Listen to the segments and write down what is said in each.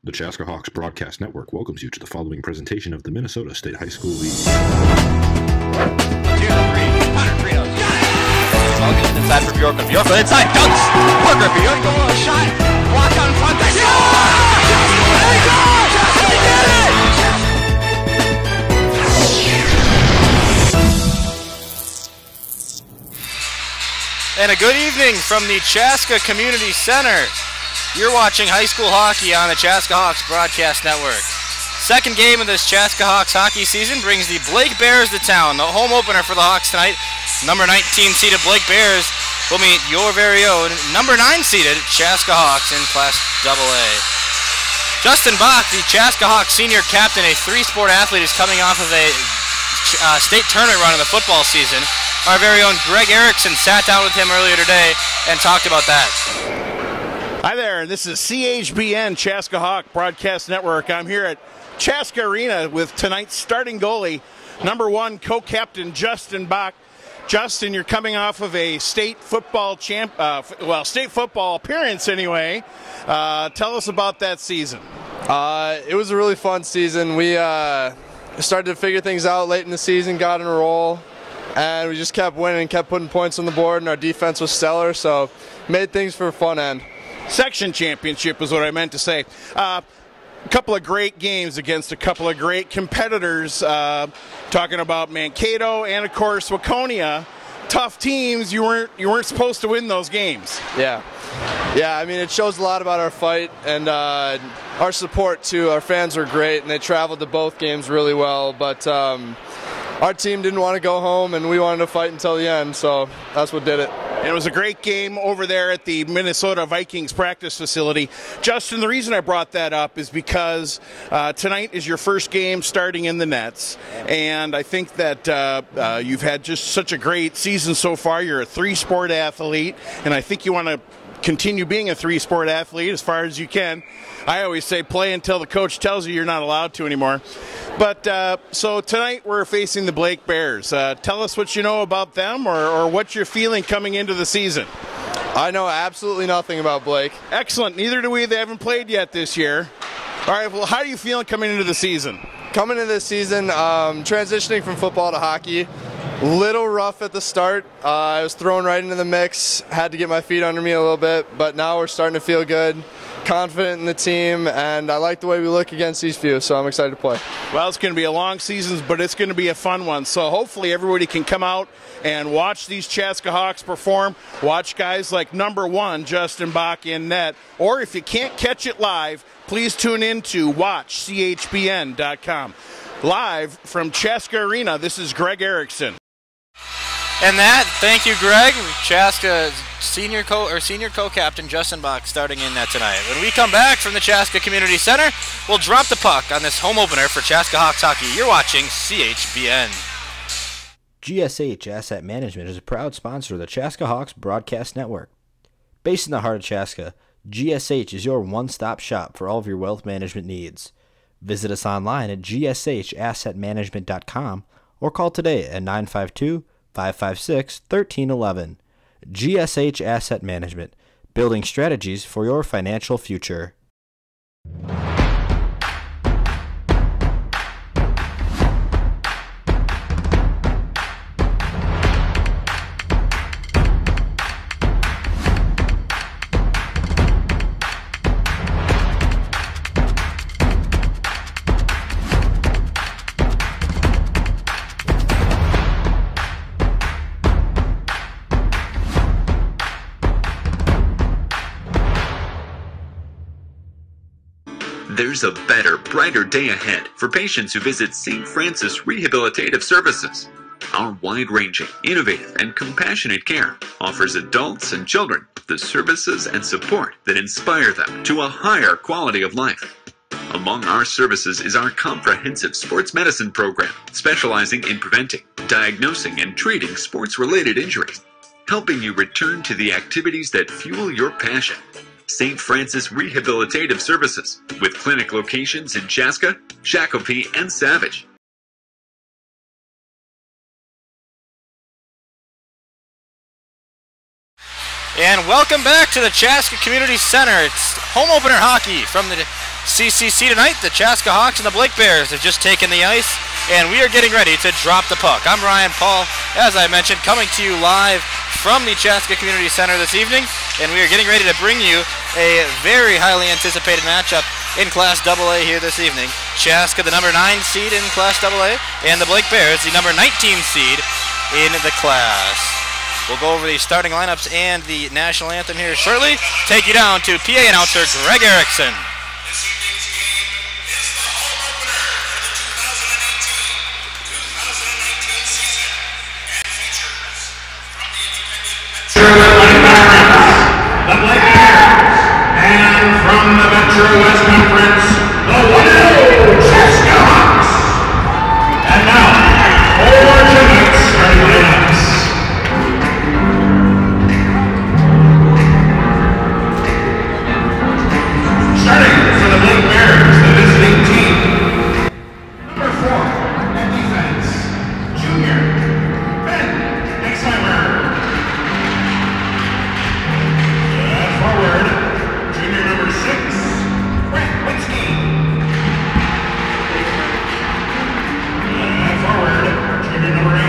The Chaska Hawks Broadcast Network welcomes you to the following presentation of the Minnesota State High School League. Logan inside for Bjork. Bjork inside, dunks! Parker, Bjork, a shot! Block on front, there he goes! He did it! And a good evening from the Chaska Community Center. You're watching high school hockey on the Chaska Hawks Broadcast Network. Second game of this Chaska Hawks hockey season brings the Blake Bears to town. The home opener for the Hawks tonight. Number 19 seeded Blake Bears will meet your very own number 9 seeded Chaska Hawks in Class AA. Justin Bach, the Chaska Hawks senior captain, a three-sport athlete, is coming off of a state tournament run in the football season. Our very own Greg Erickson sat down with him earlier today and talked about that. Hi there, this is CHBN Chaska Hawk Broadcast Network. I'm here at Chaska Arena with tonight's starting goalie, number 1 co-captain Justin Bach. Justin, you're coming off of a state football state football appearance anyway. Tell us about that season. It was a really fun season. We started to figure things out late in the season, got in a roll, and we just kept winning, kept putting points on the board, and our defense was stellar, so made things for a fun end. Section championship is what I meant to say. A couple of great games against a couple of great competitors, talking about Mankato and of course Waconia. Tough teams. You weren't supposed to win those games. Yeah, I mean, it shows a lot about our fight and our support too. Our fans were great and they traveled to both games really well, but our team didn't want to go home and we wanted to fight until the end, so that's what did it. And it was a great game over there at the Minnesota Vikings practice facility. Justin, the reason I brought that up is because tonight is your first game starting in the nets, and I think that you've had just such a great season so far. You're a three-sport athlete, and I think you want to continue being a three-sport athlete as far as you can. I always say play until the coach tells you you're not allowed to anymore. But so tonight we're facing the Blake Bears. Tell us what you know about them or what you're feeling coming into the season. I know absolutely nothing about Blake. Excellent. Neither do we. They haven't played yet this year. All right, well, how are you feeling coming into the season? Coming into this season, transitioning from football to hockey, little rough at the start. I was thrown right into the mix, had to get my feet under me a little bit, but now we're starting to feel good, confident in the team, and I like the way we look against Eastview, so I'm excited to play. Well, it's going to be a long season, but it's going to be a fun one, so hopefully everybody can come out and watch these Chaska Hawks perform, watch guys like number 1 Justin Bach in net, or if you can't catch it live, please tune in to watchchbn.com. Live from Chaska Arena, this is Greg Erickson. And thank you, Greg. Chaska senior co-captain Justin Bach starting in net tonight. When we come back from the Chaska Community Center, we'll drop the puck on this home opener for Chaska Hawks hockey. You're watching CHBN. GSH Asset Management is a proud sponsor of the Chaska Hawks Broadcast Network. Based in the heart of Chaska, GSH is your one-stop shop for all of your wealth management needs. Visit us online at gshassetmanagement.com or call today at 952-556-1311. GSH Asset Management, building strategies for your financial future. There's a better, brighter day ahead for patients who visit St. Francis Rehabilitative Services. Our wide-ranging, innovative, and compassionate care offers adults and children the services and support that inspire them to a higher quality of life. Among our services is our comprehensive sports medicine program, specializing in preventing, diagnosing, and treating sports-related injuries, helping you return to the activities that fuel your passion. St. Francis Rehabilitative Services, with clinic locations in Chaska, Shakopee, and Savage. And welcome back to the Chaska Community Center. It's home opener hockey from the CCC tonight, the Chaska Hawks and the Blake Bears have just taken the ice, and we are getting ready to drop the puck. I'm Ryan Paul, as I mentioned, coming to you live from the Chaska Community Center this evening, and we are getting ready to bring you a very highly anticipated matchup in Class AA here this evening. Chaska, the number 9 seed in Class AA, and the Blake Bears, the number 19 seed in the class. We'll go over the starting lineups and the national anthem here shortly. Take you down to PA announcer Greg Erickson. The Blake Bears, and from the Metro West Conference, the 1-0 Chaska Hawks. And now, for tonight's starting lineups. Starting for the Blake Bears, the visiting team. Number 4, at defense, junior, Ben Exheimer. Forward, junior number 6, Brett Witzke. Forward, junior number 8,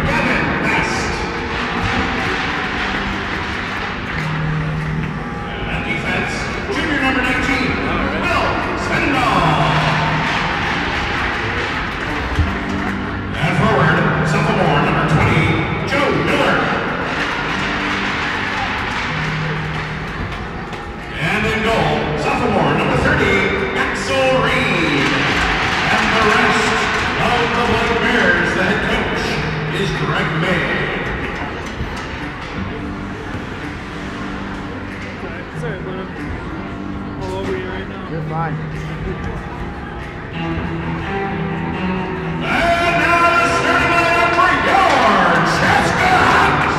Gavin Best. Defense, junior number 19, Will Svendal. Forward, sophomore number 20, Joe Miller. And in goal, sophomore number 30, Axel Reed. And the rest of the Blake Bears, the head coach, is Greg May. Sorry, but I'm all over you right now. You're fine. And now the starting lineup for your Chaska Hawks.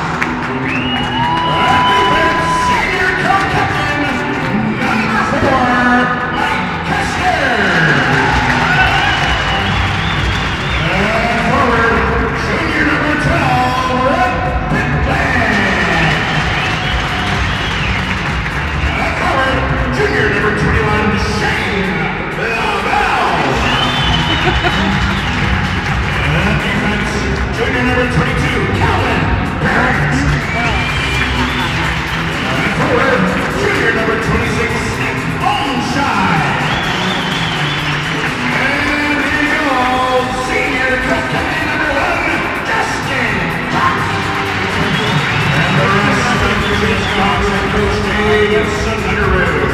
At defense, senior co-captain, number 4, Mike Kester. And forward, junior number 12, Red Pitland. And forward, junior number 21, Shane Lavelle. And defense, junior number 22, Calvin Barrett. And forward, junior number 26, Nick Onshine. And in goal, senior captain number 1, Justin Bach. And the rest of the Chaska Hawks and Coach Davidson Underwood.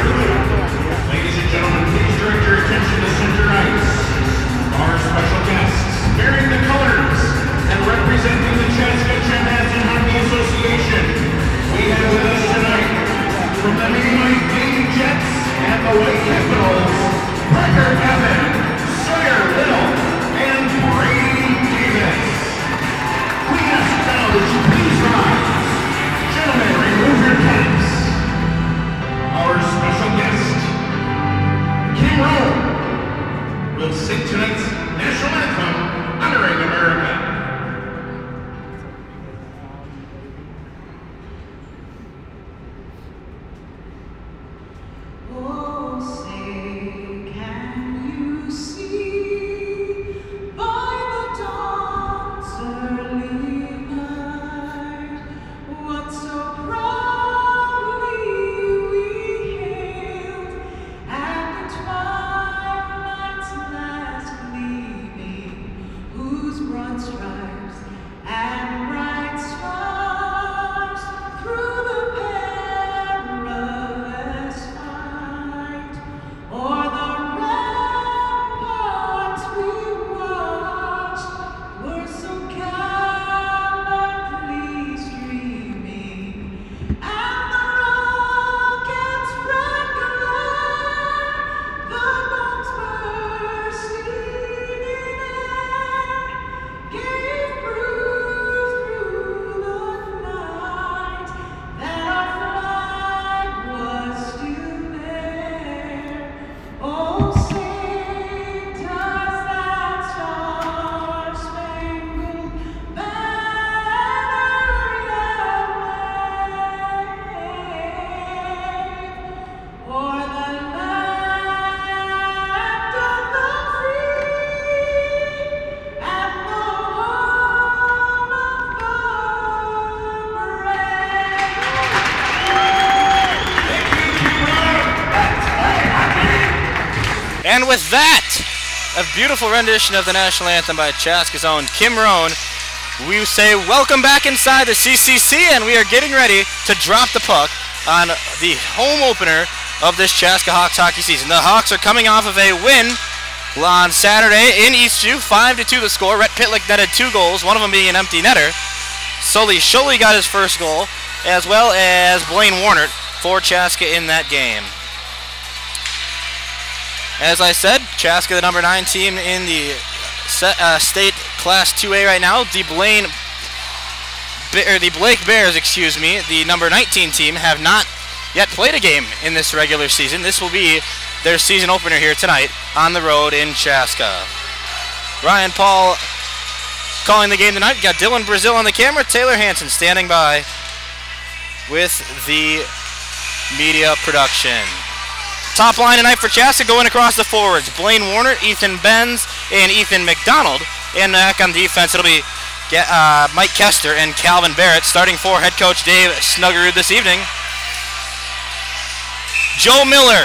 Ladies and gentlemen, please direct your attention to center ice. Our special guests, bearing the colors and representing the Chaska Chanhassen Hockey Association. We have with us tonight, from the Mid-White Game Jets and the White Capitals, Parker Gavin, Sawyer Little, and Brady Davis. We ask now that you please rise. Gentlemen, remove your caps. Our special guest, Kim Rowe, will sing tonight's national anthem, honoring America. And with that, a beautiful rendition of the national anthem by Chaska's own Kim Rohn, we say welcome back inside the CCC, and we are getting ready to drop the puck on the home opener of this Chaska Hawks hockey season. The Hawks are coming off of a win on Saturday in Eastview, 5-2 the score. Rhett Pitlick netted 2 goals, one of them being an empty netter. Sully Sholey got his first goal, as well as Blaine Warnert for Chaska in that game. As I said, Chaska, the number 9 team in the state Class 2A right now. The Blake Bears, the number 19 team, have not yet played a game in this regular season. This will be their season opener here tonight on the road in Chaska. Ryan Paul calling the game tonight. We've got Dylan Brazil on the camera. Taylor Hansen standing by with the media production. Top line tonight for Chaska going across the forwards. Blaine Warner, Ethan Benz, and Ethan McDonald. And back on defense, it'll be Mike Kester and Calvin Barrett. Starting for head coach Dave Snuggerud this evening. Joe Miller,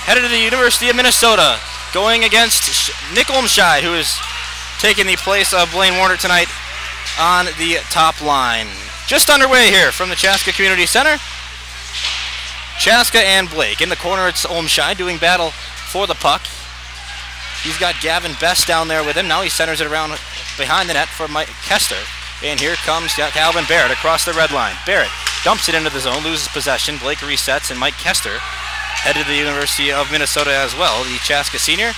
headed to the University of Minnesota, going against Nick Olmscheid, who is taking the place of Blaine Warner tonight on the top line. Just underway here from the Chaska Community Center. Chaska and Blake. In the corner, it's Olmscheid doing battle for the puck. He's got Gavin Best down there with him. Now he centers it around behind the net for Mike Kester. And here comes Calvin Barrett across the red line. Barrett dumps it into the zone, loses possession. Blake resets, and Mike Kester headed to the University of Minnesota as well. The Chaska senior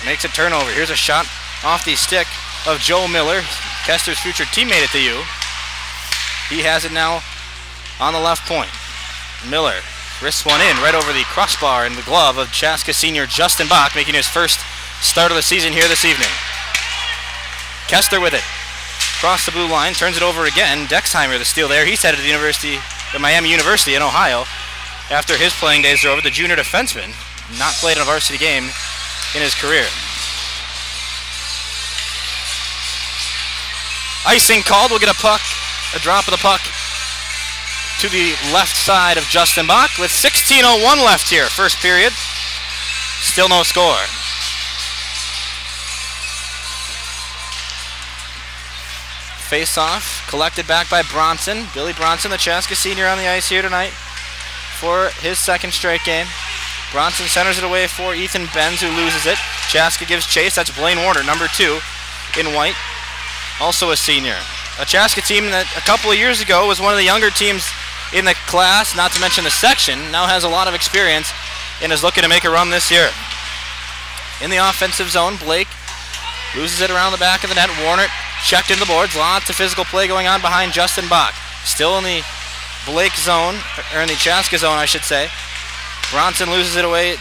makes a turnover. Here's a shot off the stick of Joe Miller, Kester's future teammate at the U. He has it now on the left point. Miller wrists one in right over the crossbar in the glove of Chaska senior Justin Bach, making his first start of the season here this evening. Kester with it. Across the blue line, turns it over again. Dexheimer, the steal there. He's headed to Miami University in Ohio after his playing days are over. The junior defenseman, not played in a varsity game in his career. Icing called. We'll get a drop of the puck to the left side of Justin Bach with 16:01 left here, first period. Still no score. Face-off collected back by Bronson. Billy Bronson, the Chaska senior, on the ice here tonight for his second straight game. Bronson centers it away for Ethan Benz, who loses it. Chaska gives chase. That's Blaine Warner, number 2 in white, also a senior. A Chaska team that a couple of years ago was one of the younger teams in the class, not to mention the section, now has a lot of experience and is looking to make a run this year. In the offensive zone, Blake loses it around the back of the net. Warner checked into the boards. Lots of physical play going on behind Justin Bach. Still in the Blake zone, or in the Chaska zone, I should say. Bronson loses it away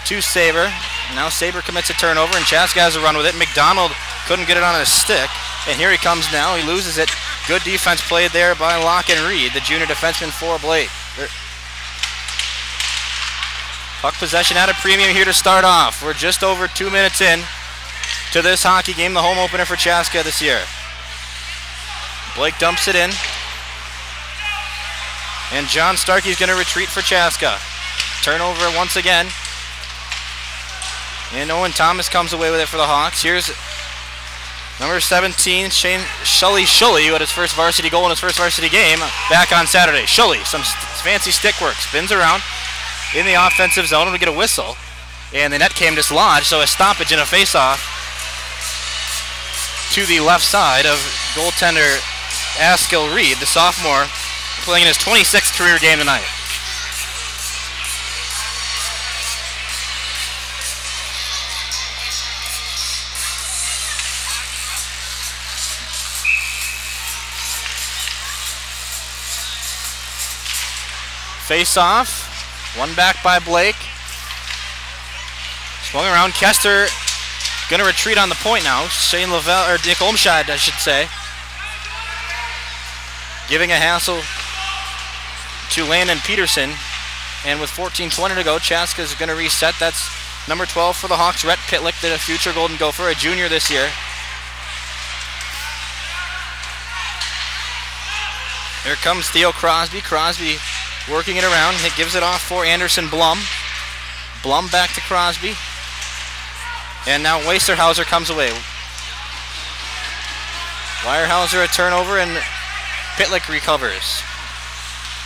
to Saber. Now Saber commits a turnover, and Chaska has a run with it. McDonald couldn't get it on his stick, and here he comes now. He loses it. Good defense played there by Locke and Reed, the junior defenseman for Blake. Puck possession at a premium here to start off. We're just over 2 minutes in to this hockey game, the home opener for Chaska this year. Blake dumps it in. And John Starkey's going to retreat for Chaska. Turnover once again. And Owen Thomas comes away with it for the Hawks. Here's number 17, Sully Sholey, who had his first varsity goal in his first varsity game back on Saturday. Sholey, some fancy stick work, spins around in the offensive zone, and we get a whistle. And the net came dislodged, so a stoppage and a face-off to the left side of goaltender Askill Reed, the sophomore, playing in his 26th career game tonight. Face-off, one back by Blake. Swung around, Kester going to retreat on the point now. Shane Lavelle, or Nick Olmscheid, I should say, giving a hassle to Landon Peterson. And with 14:20 to go, Chaska is going to reset. That's number 12 for the Hawks, Rhett Pitlick, the future Golden Gopher, a junior this year. Here comes Theo Crosby. Crosby working it around. He gives it off for Anderson Blum. Blum back to Crosby. And now Weisterhauser comes away. Weyerhauser a turnover, and Pitlick recovers.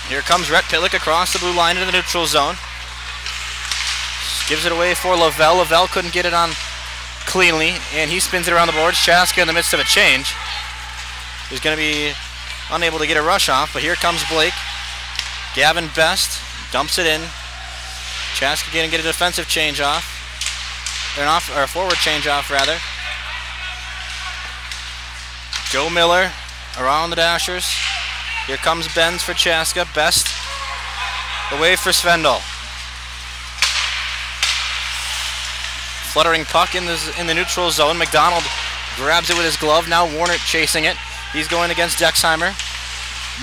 Here comes Rhett Pitlick across the blue line into the neutral zone. Gives it away for Lavelle. Lavelle couldn't get it on cleanly, and he spins it around the boards. Chaska in the midst of a change is going to be unable to get a rush off, but here comes Blake. Gavin Best dumps it in. Chaska going to get a defensive change off. Or a forward change off, rather. Joe Miller around the Dashers. Here comes Benz for Chaska. Best away for Svendal. Fluttering puck in the neutral zone. McDonald grabs it with his glove. Now Warner chasing it. He's going against Dexheimer.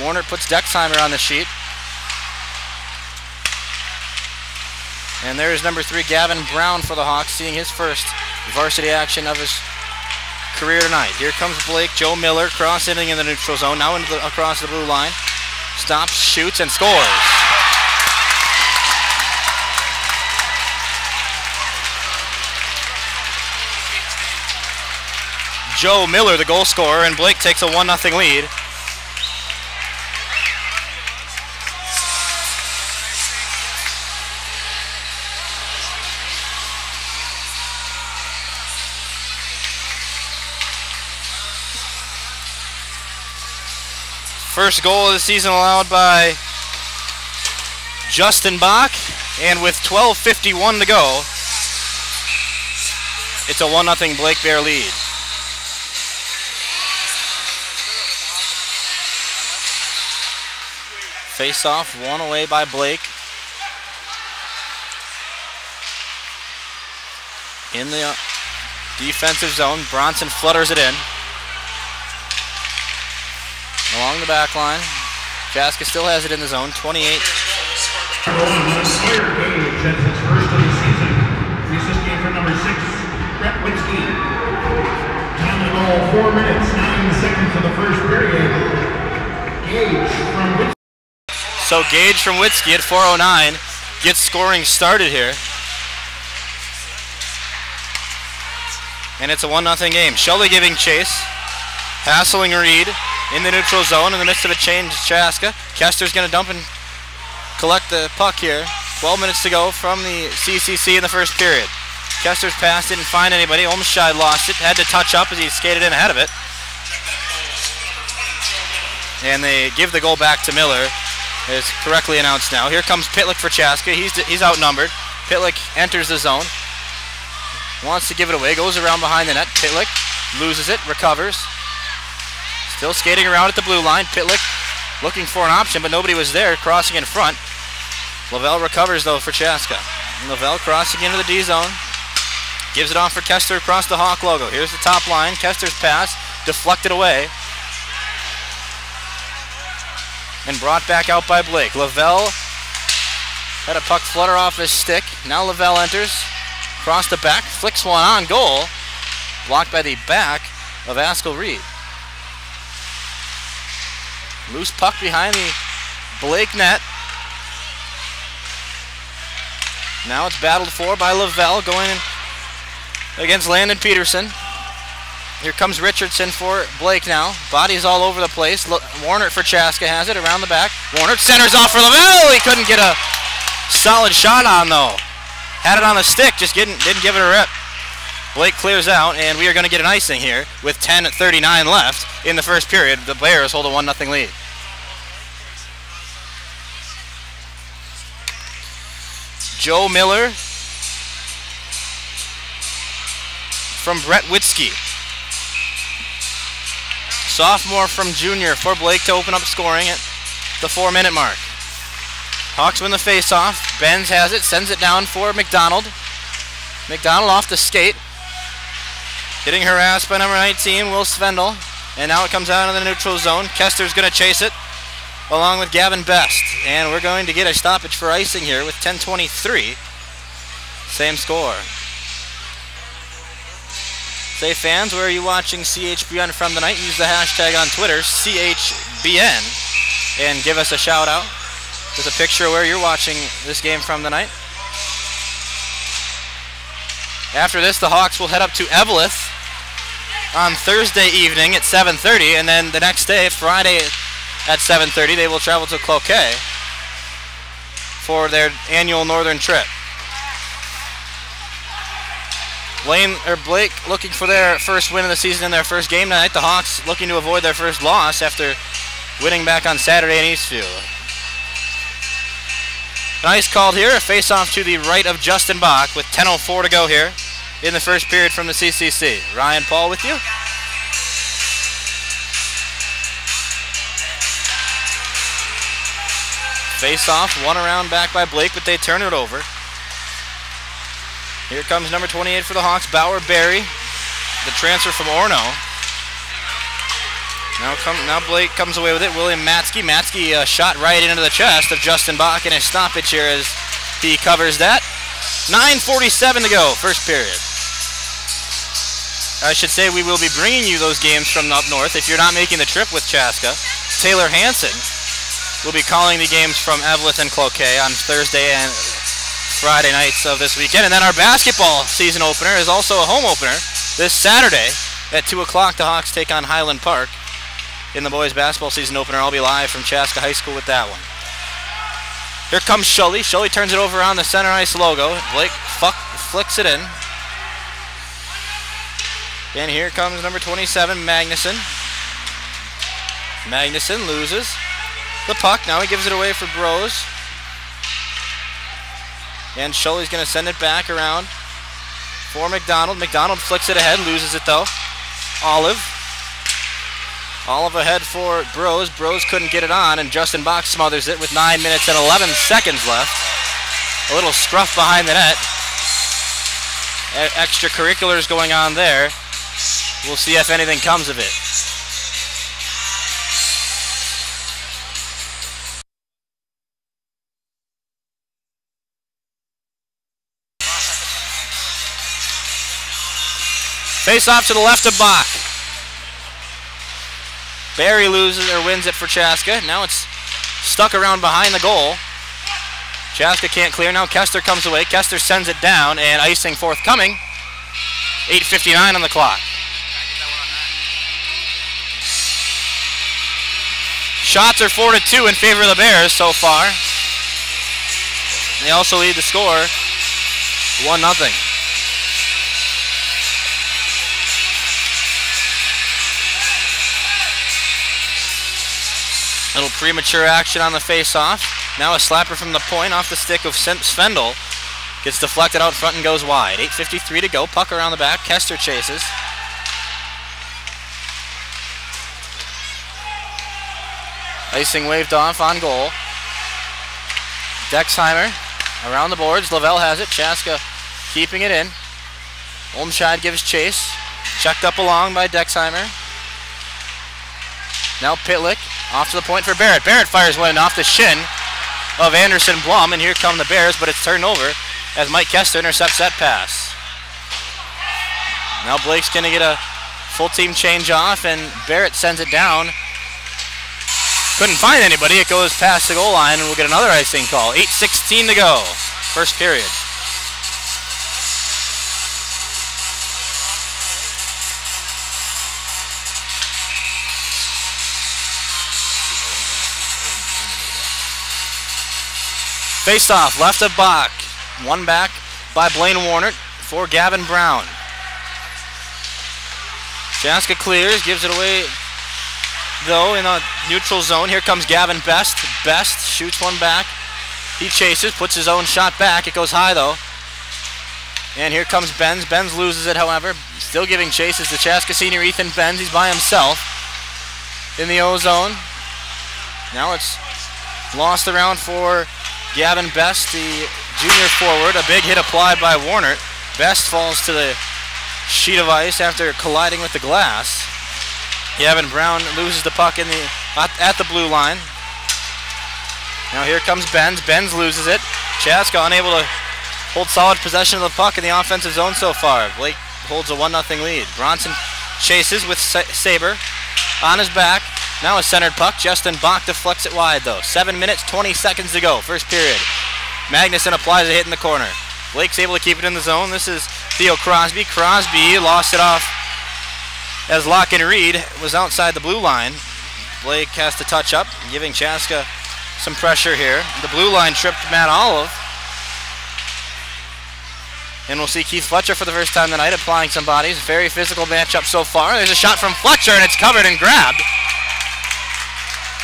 Warner puts Dexheimer on the sheet. And there's number 3, Gavin Brown for the Hawks, seeing his first varsity action of his career tonight. Here comes Blake. Joe Miller cross-hitting in the neutral zone, now across the blue line. Stops, shoots, and scores. Joe Miller, the goal scorer, and Blake takes a 1-0 lead. First goal of the season allowed by Justin Bach, and with 12:51 to go, it's a 1-0 Blake Bear lead. Face-off, won away by Blake. In the defensive zone, Bronson flutters it in. Along the back line. Chaska still has it in the zone, 28. Sawyer Gage as his first of the season. Recess game for number 6, Brett Witzke. Time to go 4 minutes, 9 seconds of the first period. Gage from Witzke. So Gage from Witzke at 4:09 gets scoring started here. And it's a 1-0 game. Shelley giving chase. Hassling Reed in the neutral zone in the midst of a change. Chaska. Kester's going to dump and collect the puck here. 12 minutes to go from the CCC in the first period. Kester's pass didn't find anybody. Olmscheid lost it. Had to touch up as he skated in ahead of it. And they give the goal back to Miller. It's correctly announced now. Here comes Pitlick for Chaska. He's outnumbered. Pitlick enters the zone. Wants to give it away. Goes around behind the net. Pitlick loses it. Recovers. Still skating around at the blue line. Pitlick looking for an option, but nobody was there. Crossing in front. Lavelle recovers, though, for Chaska. And Lavelle crossing into the D zone. Gives it off for Kester across the Hawk logo. Here's the top line. Kester's pass. Deflected away. And brought back out by Blake. Lavelle had a puck flutter off his stick. Now Lavelle enters. Across the back. Flicks one on goal. Blocked by the back of Askell Reed. Loose puck behind the Blake net. Now it's battled for by Lavelle going against Landon Peterson. Here comes Richardson for Blake now. Bodies all over the place. Warner for Chaska has it around the back. Warner centers off for Lavelle. He couldn't get a solid shot on, though. Had it on the stick, just didn't give it a rip. Blake clears out, and we are going to get an icing here with 10:39 left in the first period. The Bears hold a 1-0 lead. Joe Miller from Brett Witzke. Sophomore from junior for Blake to open up scoring at the 4-minute mark. Hawks win the face-off. Benz has it, sends it down for McDonald. McDonald off the skate. Getting harassed by number 19, Will Svendal. And now it comes out of the neutral zone. Kester's going to chase it along with Gavin Best. And we're going to get a stoppage for icing here with 10:23. Same score. Say fans, where are you watching CHBN from tonight? Use the hashtag on Twitter, CHBN, and give us a shout out with a picture of where you're watching this game from tonight. After this, the Hawks will head up to Eveleth on Thursday evening at 7:30, and then the next day, Friday at 7:30, they will travel to Cloquet for their annual northern trip. Blake looking for their first win of the season in their first game tonight. The Hawks looking to avoid their first loss after winning back on Saturday in Eastfield. An ice called here, a face-off to the right of Justin Bach with 10:04 to go here in the first period from the CCC. Ryan Paul with you. Face-off, one around back by Blake, but they turn it over. Here comes number 28 for the Hawks, Bauer Berry, the transfer from Orono. Now Blake comes away with it. William Matzke. Matzke shot right into the chest of Justin Bach in a stoppage here as he covers that. 9:47 to go, first period. I should say we will be bringing you those games from up north. If you're not making the trip with Chaska, Taylor Hansen will be calling the games from Eveleth and Cloquet on Thursday and Friday nights of this weekend. And then our basketball season opener is also a home opener this Saturday at 2 o'clock. The Hawks take on Highland Park in the boys basketball season opener. I'll be live from Chaska High School with that one. Here comes Shully. Shully turns it over on the center ice logo. Blake flicks it in. And here comes number 27, Magnuson. Magnuson loses the puck. Now he gives it away for Bros. And Shully's going to send it back around for McDonald. McDonald flicks it ahead, loses it though. Olive ahead for Bros. Bros couldn't get it on, and Justin Bach smothers it with 9 minutes and 11 seconds left. A little scruff behind the net. Extracurriculars going on there. We'll see if anything comes of it. Face off to the left of Bach. Barry loses or wins it for Chaska. Now it's stuck around behind the goal. Chaska can't clear. Now Kester comes away. Kester sends it down, and icing forthcoming. 8:59 on the clock. Shots are 4-2 in favor of the Bears so far. They also lead the score 1-0. Little premature action on the face-off. Now a slapper from the point off the stick of Svendel. Gets deflected out front and goes wide. 8:53 to go. Puck around the back. Kester chases. Icing waved off on goal. Dexheimer around the boards. Lavelle has it. Chaska keeping it in. Olmscheid gives chase. Checked up along by Dexheimer. Now Pitlick off to the point for Barrett. Barrett fires one off the shin of Anderson Blum, and here come the Bears, but it's turned over as Mike Kester intercepts that pass. Now Blake's going to get a full team change off, and Barrett sends it down. Couldn't find anybody. It goes past the goal line, and we'll get another icing call. 8:16 to go, first period. Face off, left of Bach. One back by Blaine Warnert for Gavin Brown. Chaska clears, gives it away though in a neutral zone. Here comes Gavin Best. Best shoots one back. He chases, puts his own shot back. It goes high though. And here comes Benz. Benz loses it, however. Still giving chases to Chaska senior Ethan Benz. He's by himself in the O zone. Now it's lost around for Gavin Best, the junior forward. A big hit applied by Warnert. Best falls to the sheet of ice after colliding with the glass. Gavin Brown loses the puck at the blue line. Now here comes Benz. Benz loses it. Chaska unable to hold solid possession of the puck in the offensive zone so far. Blake holds a 1-0 lead. Bronson chases with Saber on his back. Now a centered puck. Justin Bach deflects it wide though. 7 minutes, 20 seconds to go. First period. Magnuson applies a hit in the corner. Blake's able to keep it in the zone. This is Theo Crosby. Crosby lost it off as Locken Reed was outside the blue line. Blake has to touch up, giving Chaska some pressure here. The blue line tripped Matt Olive. And we'll see Keith Fletcher for the first time tonight applying some bodies. Very physical matchup so far. There's a shot from Fletcher, and it's covered and grabbed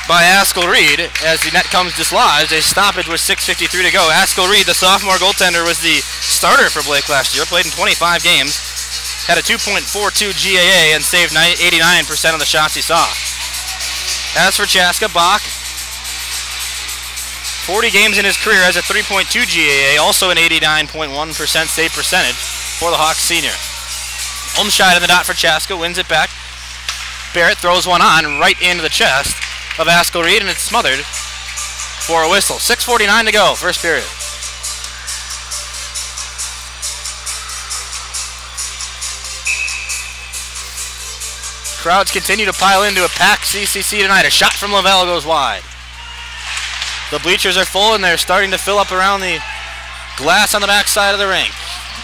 by Askell Reed as the net comes dislodged. A stoppage with 6:53 to go. Askell Reed, the sophomore goaltender, was the starter for Blake last year. Played in 25 games. Had a 2.42 GAA and saved 89% of the shots he saw. As for Chaska, Bach, 40 games in his career, has a 3.2 GAA, also an 89.1% save percentage for the Hawks senior. Olmscheid in the dot for Chaska, wins it back. Barrett throws one on right into the chest of Askell Reed, and it's smothered for a whistle. 6:49 to go, first period. Crowds continue to pile into a packed CCC tonight. A shot from Lavelle goes wide. The bleachers are full, and they're starting to fill up around the glass on the back side of the rink.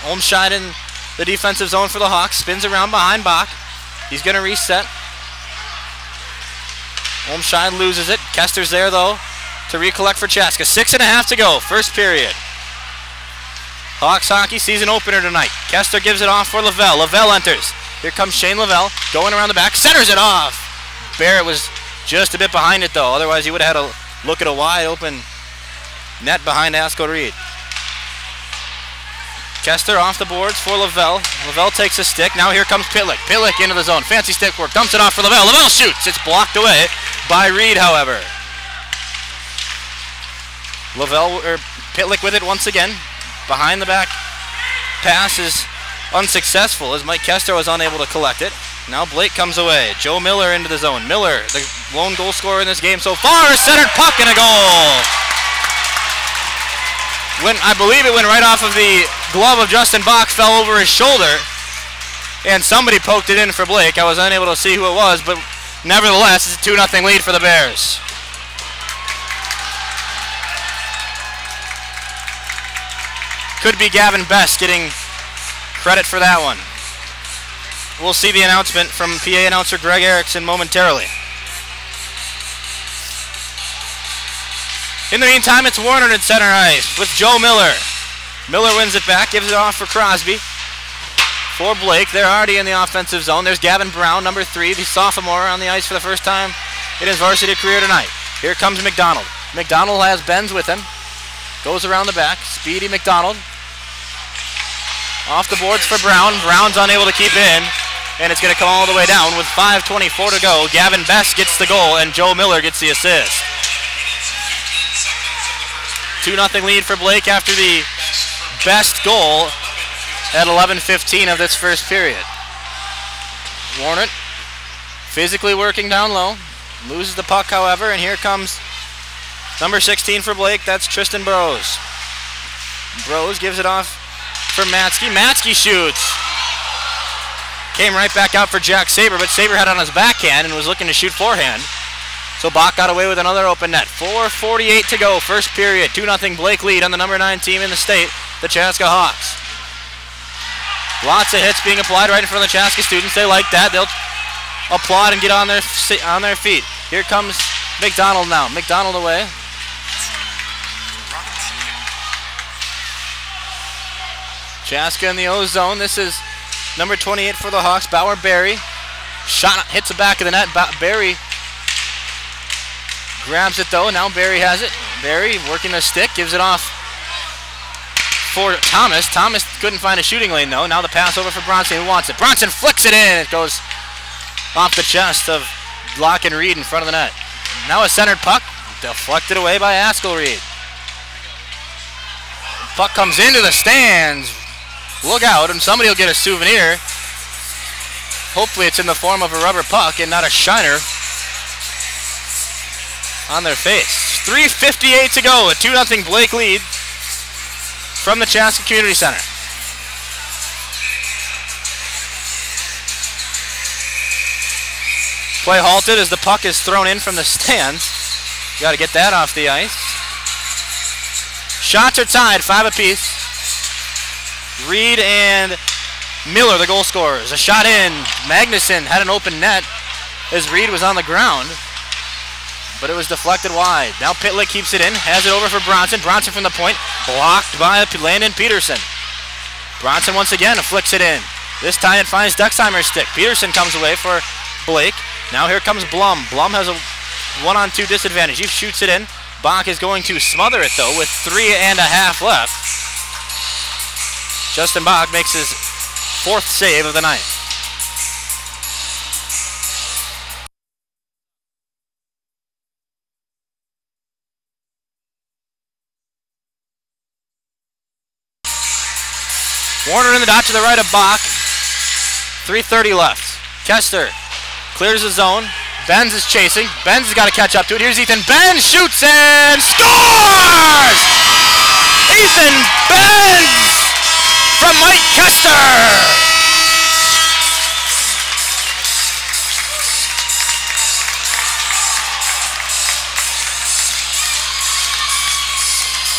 Olmscheid in the defensive zone for the Hawks. Spins around behind Bach. He's going to reset. Olmscheid loses it. Kester's there, though, to recollect for Chaska. 6.5 to go, first period. Hawks hockey season opener tonight. Kester gives it off for Lavelle. Lavelle enters. Here comes Shane Lavelle, going around the back, centers it off. Barrett was just a bit behind it, though. Otherwise, he would have had a look at a wide open net behind Askell Reed. Kester off the boards for Lavelle. Lavelle takes a stick. Now here comes Pitlick. Pitlick into the zone. Fancy stick work. Dumps it off for Lavelle. Lavelle shoots. It's blocked away by Reed, however. Pitlick with it once again. Behind the back pass is unsuccessful as Mike Kester was unable to collect it. Now Blake comes away. Joe Miller into the zone. Miller, the lone goal scorer in this game so far, centered puck and a goal. I believe it went right off of the glove of Justin Bach, fell over his shoulder, and somebody poked it in for Blake. I was unable to see who it was, but nevertheless, it's a 2-0 lead for the Bears. Could be Gavin Best getting credit for that one. We'll see the announcement from PA announcer Greg Erickson momentarily. In the meantime, it's Warner in center ice with Joe Miller. Miller wins it back, gives it off for Crosby. For Blake, they're already in the offensive zone. There's Gavin Brown, number 3, the sophomore on the ice for the first time in his varsity career tonight. Here comes McDonald. McDonald has Benz with him. Goes around the back. Speedy McDonald. Off the boards for Brown. Brown's unable to keep in, and it's going to come all the way down with 5:24 to go. Gavin Best gets the goal, and Joe Miller gets the assist. 2-0 lead for Blake after the Best goal at 11:15 of this first period. Warner physically working down low. Loses the puck, however, and here comes number 16 for Blake. That's Tristan Brose. Brose gives it off for Matsky. Matsky shoots. Came right back out for Jack Saber, but Saber had on his backhand and was looking to shoot forehand. So Bach got away with another open net. 4:48 to go, first period. 2-0 Blake lead on the number 9 team in the state, the Chaska Hawks. Lots of hits being applied right in front of the Chaska students. They like that. They'll applaud and get on their feet. Here comes McDonald now. McDonald away. Chaska in the O zone. This is number 28 for the Hawks, Bauer Berry. Shot hits the back of the net. Berry grabs it though. Now Berry has it. Berry working the stick, gives it off for Thomas. Thomas couldn't find a shooting lane though. Now the pass over for Bronson, who wants it. Bronson flicks it in. It goes off the chest of Locken Reed in front of the net. Now a centered puck, deflected away by Askell Reed. Puck comes into the stands. Look out, and somebody will get a souvenir. Hopefully it's in the form of a rubber puck and not a shiner on their face. 3:58 to go, a 2-0 Blake lead from the Chaska Community Center. Play halted as the puck is thrown in from the stands. Got to get that off the ice. Shots are tied, 5 apiece. Reed and Miller, the goal scorers. A shot in. Magnuson had an open net as Reed was on the ground, but it was deflected wide. Now Pitlick keeps it in, has it over for Bronson. Bronson from the point, blocked by Landon Peterson. Bronson once again flicks it in. This time it finds Dexheimer's stick. Peterson comes away for Blake. Now here comes Blum. Blum has a 1-on-2 disadvantage. He shoots it in. Bach is going to smother it though with 3.5 left. Justin Bach makes his 4th save of the night. Warner in the dot to the right of Bach. 3:30 left. Kester clears the zone. Benz is chasing. Benz has got to catch up to it. Here's Ethan. Benz shoots and scores! Ethan Benz from Mike Kester.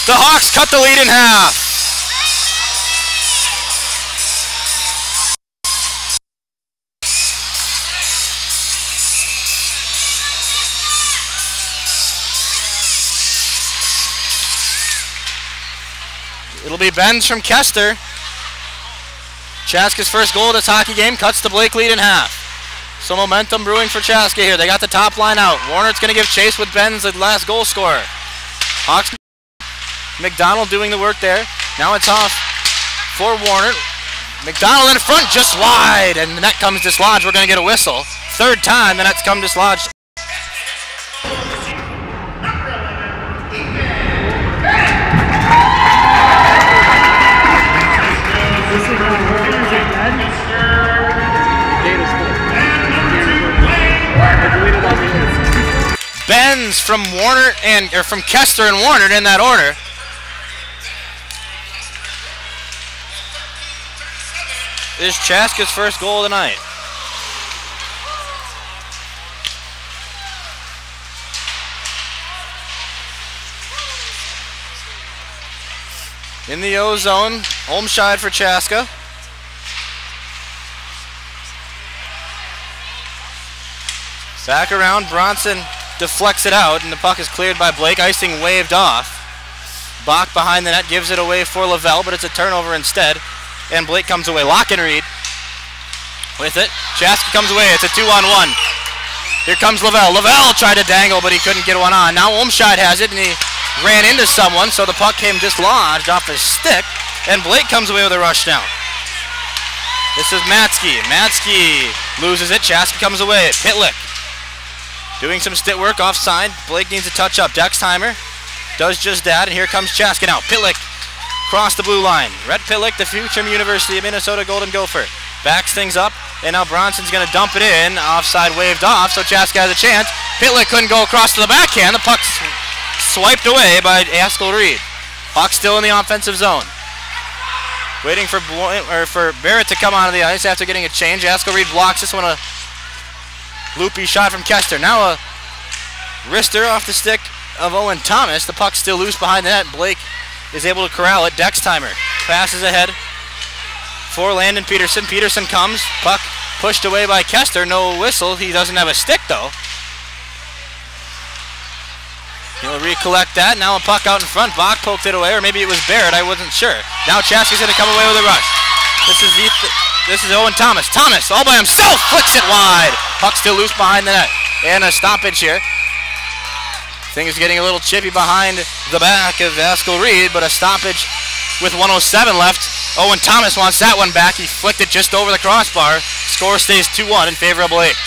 The Hawks cut the lead in half. It'll be Benz from Kester. Chaska's first goal of this hockey game cuts the Blake lead in half. So momentum brewing for Chaska here. They got the top line out. Warner's going to give chase with Benz, the last goal scorer. Hawks, McDonald doing the work there. Now it's off for Warner. McDonald in front, just wide, and the net comes dislodged. We're going to get a whistle. 3rd time the net's come dislodged. Benz from Warner from Kester and Warner in that order. This is Chaska's first goal of the night. In the O zone, Olmscheid for Chaska. Back around, Bronson deflects it out, and the puck is cleared by Blake. Icing waved off. Bach behind the net gives it away for Lavelle, but it's a turnover instead. And Blake comes away. Lockenreed with it. Chaska comes away. It's a 2-on-1. Here comes Lavelle. Lavelle tried to dangle, but he couldn't get one on. Now Olmscheid has it, and he ran into someone, so the puck came dislodged off his stick, and Blake comes away with a rush now. This is Matsky. Matsky loses it. Chaska comes away. Pitlick doing some stick work offside. Blake needs a touch up. Dexheimer does just that, and here comes Chaska now. Pitlick across the blue line. Rhett Pitlick, the future University of Minnesota Golden Gopher, backs things up, and now Bronson's going to dump it in. Offside waved off, so Chaska has a chance. Pitlick couldn't go across to the backhand. The puck's swiped away by Askell Reed. Puck still in the offensive zone. Waiting for Barrett to come onto the ice after getting a change. Askell Reed blocks this one. A loopy shot from Kester. Now a wrister off the stick of Owen Thomas. The puck's still loose behind the net. Blake is able to corral it. Dexheimer passes ahead for Landon Peterson. Peterson comes. Puck pushed away by Kester. No whistle. He doesn't have a stick though. He'll recollect that. Now a puck out in front. Bach poked it away, or maybe it was Barrett. I wasn't sure. Now Chaska's going to come away with a rush. This is Owen Thomas. Thomas all by himself flicks it wide. Puck still loose behind the net. And a stoppage here. Things getting a little chippy behind the back of Askell Reed, but a stoppage with 1:07 left. Owen Thomas wants that one back. He flicked it just over the crossbar. Score stays 2-1 in favor of Blake.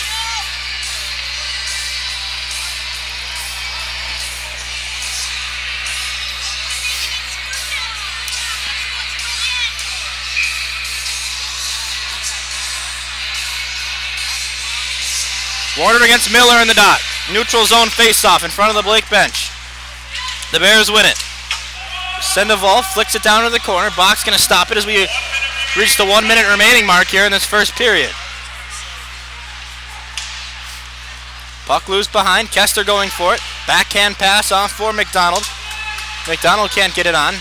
Warner against Miller in the dot. Neutral zone face-off in front of the Blake bench. The Bears win it. Sandoval flicks it down to the corner. Bach's going to stop it as we reach the 1 minute remaining mark here in this first period. Puck loose behind. Kester going for it. Backhand pass off for McDonald. McDonald can't get it on.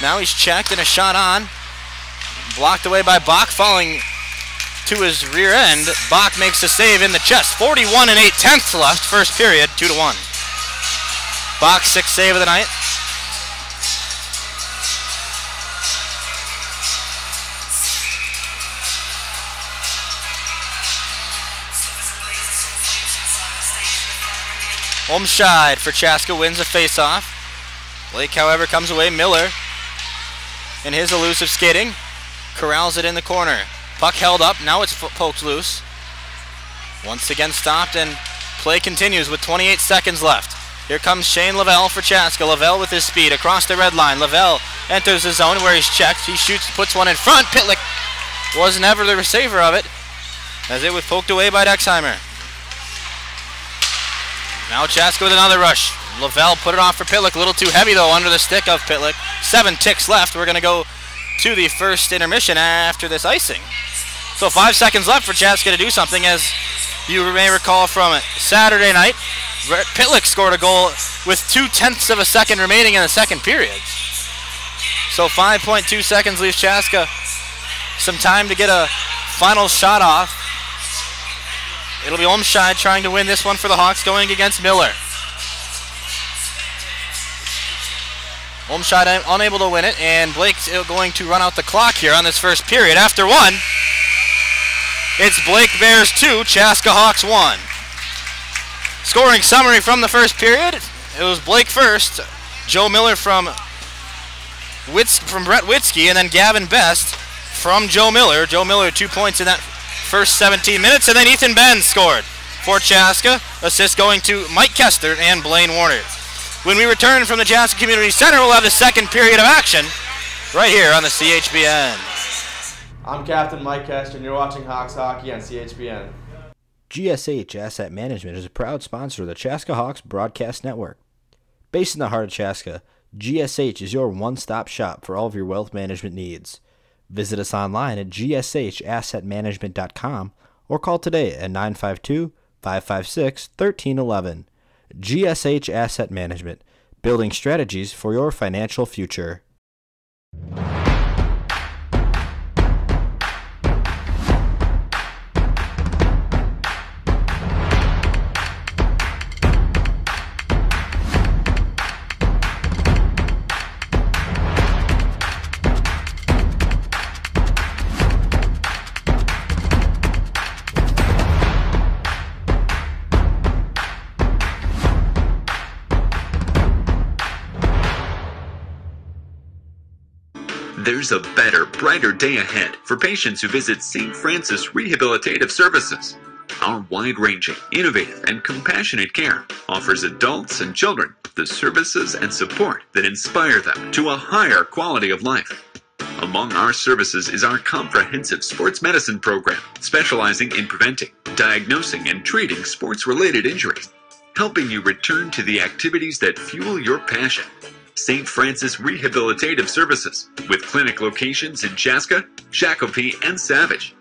Now he's checked and a shot on. blocked away by Bach, falling to his rear end. Bach makes the save in the chest. 41 and 8/10 left, first period, 2-1. Bach's sixth save of the night. Olmscheid for Chaska wins a face-off. Blake, however, comes away. Miller, in his elusive skating, corrals it in the corner. Puck held up, now it's poked loose. Once again stopped, and play continues with 28 seconds left. Here comes Shane Lavelle for Chaska. Lavelle with his speed across the red line. Lavelle enters the zone where he's checked. He shoots, puts one in front. Pitlick was never the receiver of it, as it was poked away by Dexheimer. Now Chaska with another rush. Lavelle put it off for Pitlick. A little too heavy, though, under the stick of Pitlick. 7 ticks left. We're going to go to the first intermission after this icing. So 5 seconds left for Chaska to do something. As you may recall from Saturday night, Pitlick scored a goal with 0.2 of a second remaining in the second period. So 5.2 seconds leaves Chaska some time to get a final shot off. It'll be Olmscheid trying to win this one for the Hawks, going against Miller. Olmscheid unable to win it, and Blake's going to run out the clock here on this first period. After one, it's Blake Bears 2, Chaska Hawks 1. Scoring summary from the first period. It was Blake first, Joe Miller from Brett Witzke, and then Gavin Best from Joe Miller. Joe Miller 2 points in that first 17 minutes, and then Ethan Benz scored for Chaska. Assist going to Mike Kester and Blaine Warner. When we return from the Chaska Community Center, we'll have the second period of action right here on the CHBN. I'm Captain Mike Kester, and you're watching Hawks Hockey on CHBN. GSH Asset Management is a proud sponsor of the Chaska Hawks Broadcast Network. Based in the heart of Chaska, GSH is your one-stop shop for all of your wealth management needs. Visit us online at gshassetmanagement.com or call today at 952-556-1311. GSH Asset Management, building strategies for your financial future. There's a better, brighter day ahead for patients who visit St. Francis Rehabilitative Services. Our wide-ranging, innovative, and compassionate care offers adults and children the services and support that inspire them to a higher quality of life. Among our services is our comprehensive sports medicine program, specializing in preventing, diagnosing, and treating sports-related injuries, helping you return to the activities that fuel your passion. St. Francis Rehabilitative Services, with clinic locations in Chaska, Shakopee, and Savage.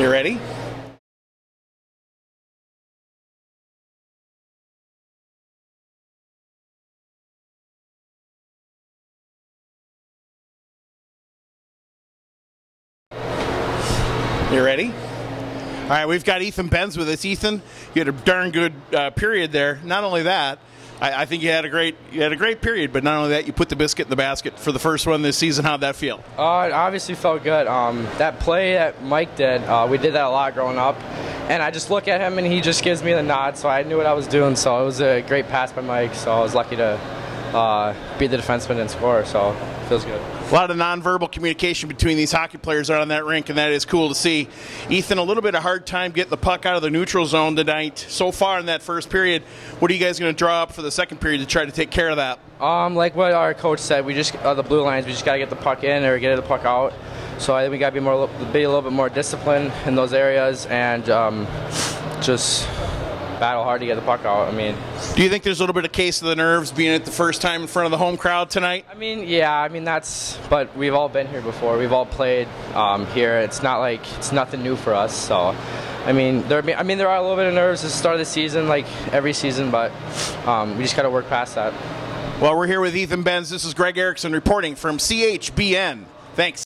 You ready? You ready? All right, we've got Ethan Benz with us. Ethan, you had a darn good period there. Not only that, I think you had a great period, but not only that, you put the biscuit in the basket for the first one this season. How'd that feel? It obviously felt good. That play that Mike did, we did that a lot growing up, and I just look at him and he just gives me the nod, so I knew what I was doing. So it was a great pass by Mike. So I was lucky to beat the defenseman and score. So it feels good. A lot of nonverbal communication between these hockey players out on that rink, and that is cool to see. Ethan, a little bit of hard time getting the puck out of the neutral zone tonight. So far in that first period, what are you guys going to draw up for the second period to try to take care of that? Like what our coach said, we just the blue lines. We just got to get the puck in or get the puck out. So I think we got to be a little bit more disciplined in those areas and just battle hard to get the puck out. I mean, do you think there's a little bit of case of the nerves being it the first time in front of the home crowd tonight? I mean, yeah. I mean but we've all been here before. We've all played here. It's not like it's nothing new for us. So, I mean, there are a little bit of nerves at the start of the season, like every season, but we just got to work past that. Well, we're here with Ethan Benz. This is Greg Erickson reporting from CHBN. Thanks.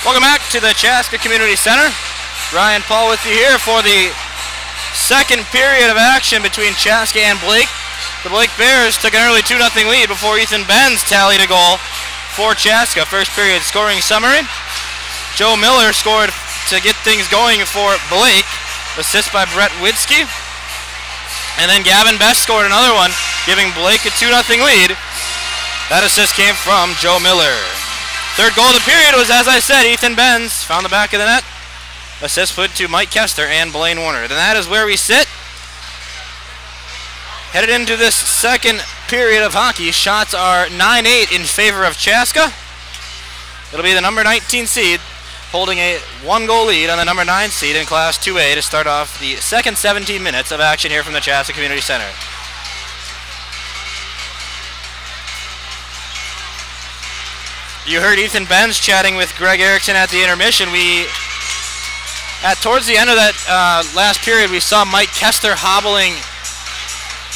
Welcome back to the Chaska Community Center. Ryan Paul with you here for the second period of action between Chaska and Blake. The Blake Bears took an early 2-0 lead before Ethan Benz tallied a goal for Chaska. First period scoring summary. Joe Miller scored to get things going for Blake. Assist by Brett Widsky. And then Gavin Best scored another one, giving Blake a 2-0 lead. That assist came from Joe Miller. Third goal of the period was, as I said, Ethan Benz found the back of the net. Assist put to Mike Kester and Blaine Warner. Then that is where we sit. Headed into this second period of hockey, shots are 9-8 in favor of Chaska. It'll be the number 19 seed holding a 1-goal lead on the number 9 seed in Class 2A to start off the second 17 minutes of action here from the Chaska Community Center. You heard Ethan Benz chatting with Greg Erickson at the intermission. Towards the end of that last period, we saw Mike Kester hobbling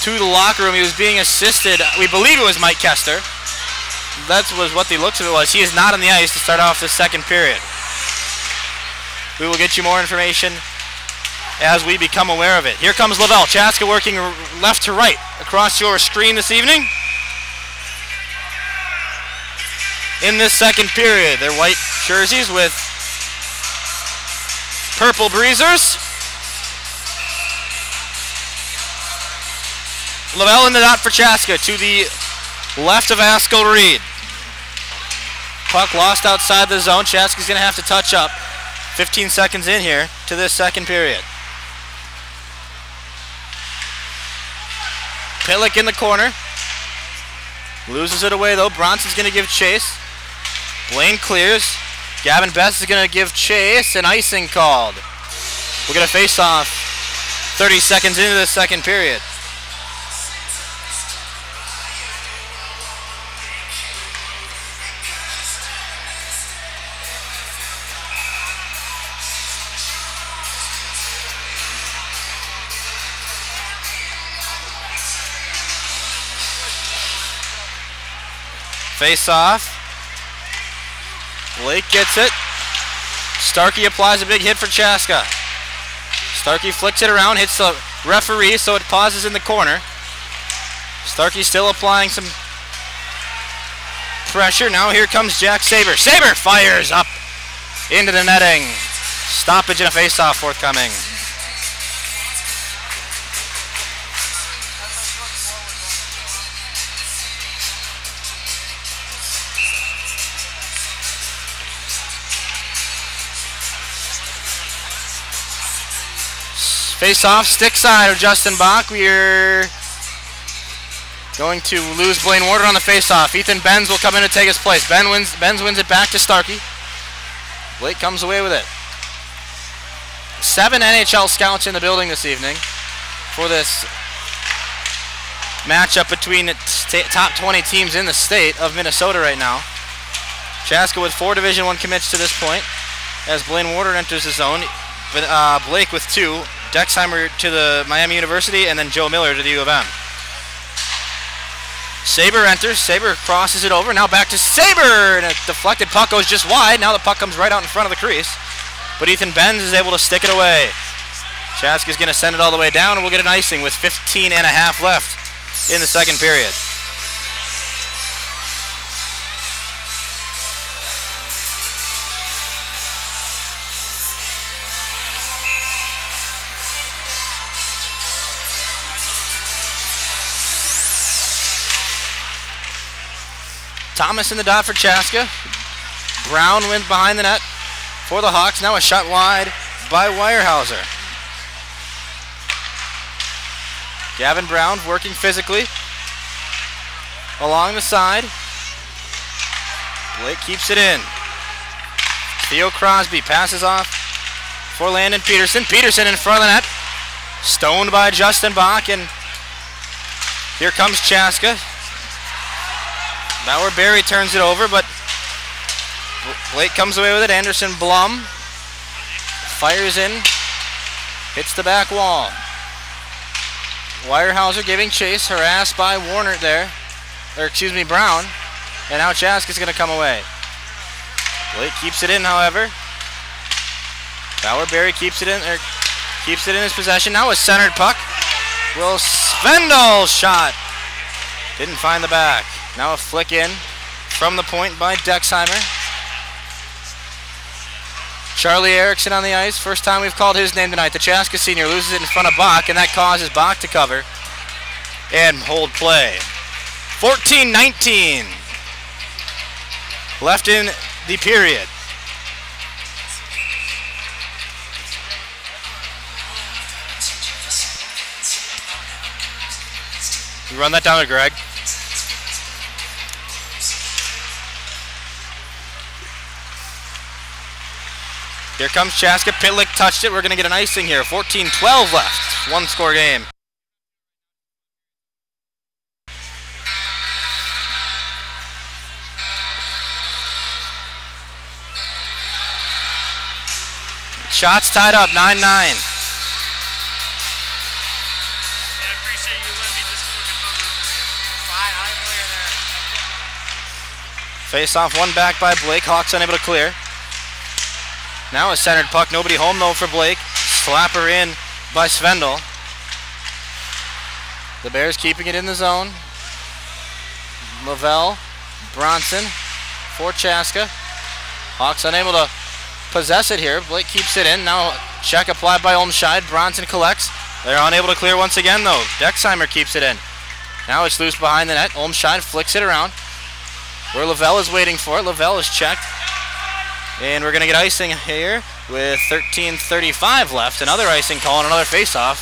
to the locker room. He was being assisted. We believe it was Mike Kester. That was what the looks of it was. He is not on the ice to start off the second period. We will get you more information as we become aware of it. Here comes Lavelle. Chaska working left to right across your screen this evening. In this second period, their white jerseys with purple breezers. Lavelle in the dot for Chaska to the left of Askell Reed. Puck lost outside the zone. Chaska's going to have to touch up. 15 seconds in here to this second period. Pillick in the corner. Loses it away though. Bronson's going to give chase. Blaine clears. Gavin Best is going to give chase, and icing called. We're going to face off 30 seconds into the second period. Face off. Blake gets it. Starkey applies a big hit for Chaska. Starkey flicks it around, hits the referee, so it pauses in the corner. Starkey still applying some pressure. Now here comes Jack Saber. Saber fires up into the netting. Stoppage and a face-off forthcoming. Face-off, stick side of Justin Bach. We're going to lose Blaine Warder on the face-off. Ethan Benz will come in to take his place. Benz wins it back to Starkey. Blake comes away with it. 7 NHL scouts in the building this evening for this matchup between the top 20 teams in the state of Minnesota right now. Chaska with 4 Division I commits to this point as Blaine Warder enters the zone. Blake with 2. Dexheimer to the Miami University, and then Joe Miller to the U of M. Saber enters. Saber crosses it over. Now back to Saber, and a deflected puck goes just wide. Now the puck comes right out in front of the crease, but Ethan Benz is able to stick it away. Chaska's going to send it all the way down, and we'll get an icing with 15 and a half left in the second period. Thomas in the dot for Chaska. Brown wins behind the net for the Hawks. Now a shot wide by Weyerhaeuser. Gavin Brown working physically along the side. Blake keeps it in. Theo Crosby passes off for Landon Peterson. Peterson in front of the net. Stoned by Justin Bach, and here comes Chaska. Bauer Berry turns it over, but Blake comes away with it. Anderson Blum fires in, hits the back wall. Weyerhaeuser giving chase, harassed by Warner there, Brown, and now Chaska's going to come away. Blake keeps it in, however. Bauer Berry keeps it in his possession. Now a centered puck. Will Svendahl's shot Didn't find the back. Now a flick in from the point by Dexheimer. Charlie Erickson on the ice. First time we've called his name tonight. The Chaska senior loses it in front of Bach, and that causes Bach to cover and hold play. 14-19 left in the period. You run that down to Greg. Here comes Chaska. Pitlick touched it. We're going to get an icing here. 14-12 left. One score game. Shots tied up, 9-9. Face off, one back by Blake. Hawks unable to clear. Now a centered puck. Nobody home though for Blake. Slapper in by Svendal. The Bears keeping it in the zone. Lavelle, Bronson for Chaska. Hawks unable to possess it here. Blake keeps it in. Now check applied by Olmscheid. Bronson collects. They're unable to clear once again though. Dexheimer keeps it in. Now it's loose behind the net. Olmscheid flicks it around. Where Lavelle is waiting for it. Lavelle is checked. And we're going to get icing here with 13:35 left. Another icing call and another face-off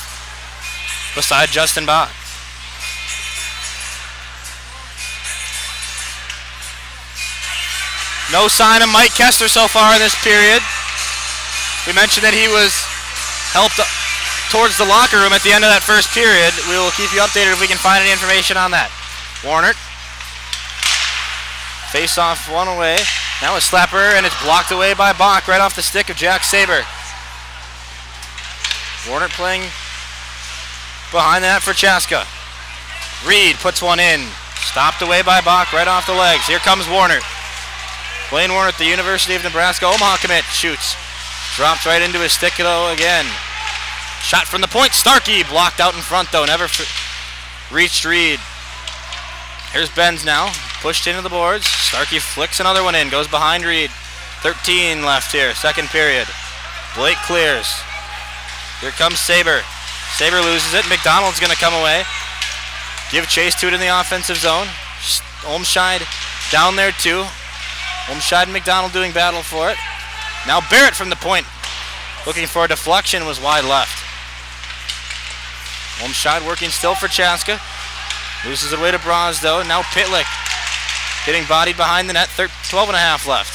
beside Justin Bach. No sign of Mike Kessler so far in this period. We mentioned that he was helped towards the locker room at the end of that first period. We will keep you updated if we can find any information on that. Warner. Face-off one away. Now a slapper, and it's blocked away by Bach right off the stick of Jack Saber. Warner playing behind the net for Chaska. Reed puts one in. Stopped away by Bach right off the legs. Here comes Warner. Blaine Warner at the University of Nebraska Omaha commit. Shoots. Drops right into his stick though again. Shot from the point. Starkey blocked out in front though. Never reached Reed. Here's Benz now. Pushed into the boards. Starkey flicks another one in. Goes behind Reed. 13 left here. Second period. Blake clears. Here comes Saber. Saber loses it. McDonald's going to come away. Give chase to it in the offensive zone. Olmscheid down there too. Olmscheid and McDonald doing battle for it. Now Barrett from the point. Looking for a deflection, was wide left. Olmscheid working still for Chaska. Loses it away to Bronze though. Now Pitlick getting bodied behind the net. 12.5 left.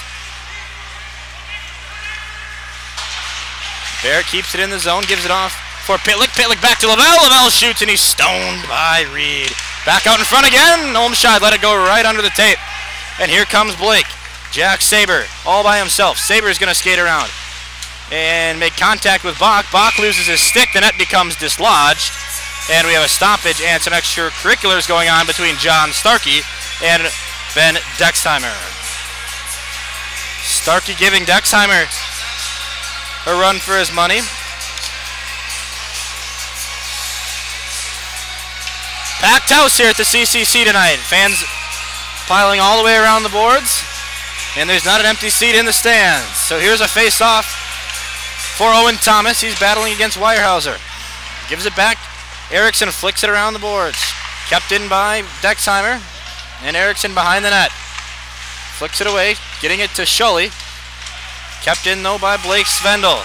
Barrett keeps it in the zone. Gives it off for Pitlick. Pitlick back to Lavelle. Lavelle shoots and he's stoned by Reed. Back out in front again. Olmscheid let it go right under the tape. And here comes Blake. Jack Saber all by himself. Saber's going to skate around and make contact with Bach. Bach loses his stick. The net becomes dislodged. And we have a stoppage and some extracurriculars going on between John Starkey and Ben Dexheimer. Starkey giving Dexheimer a run for his money. Packed house here at the CCC tonight. Fans piling all the way around the boards. And there's not an empty seat in the stands. So here's a face-off for Owen Thomas. He's battling against Weyerhauser. Gives it back. Erickson flicks it around the boards. Kept in by Dexheimer. And Erickson behind the net. Flicks it away. Getting it to Scully. Kept in though by Blake Svendal.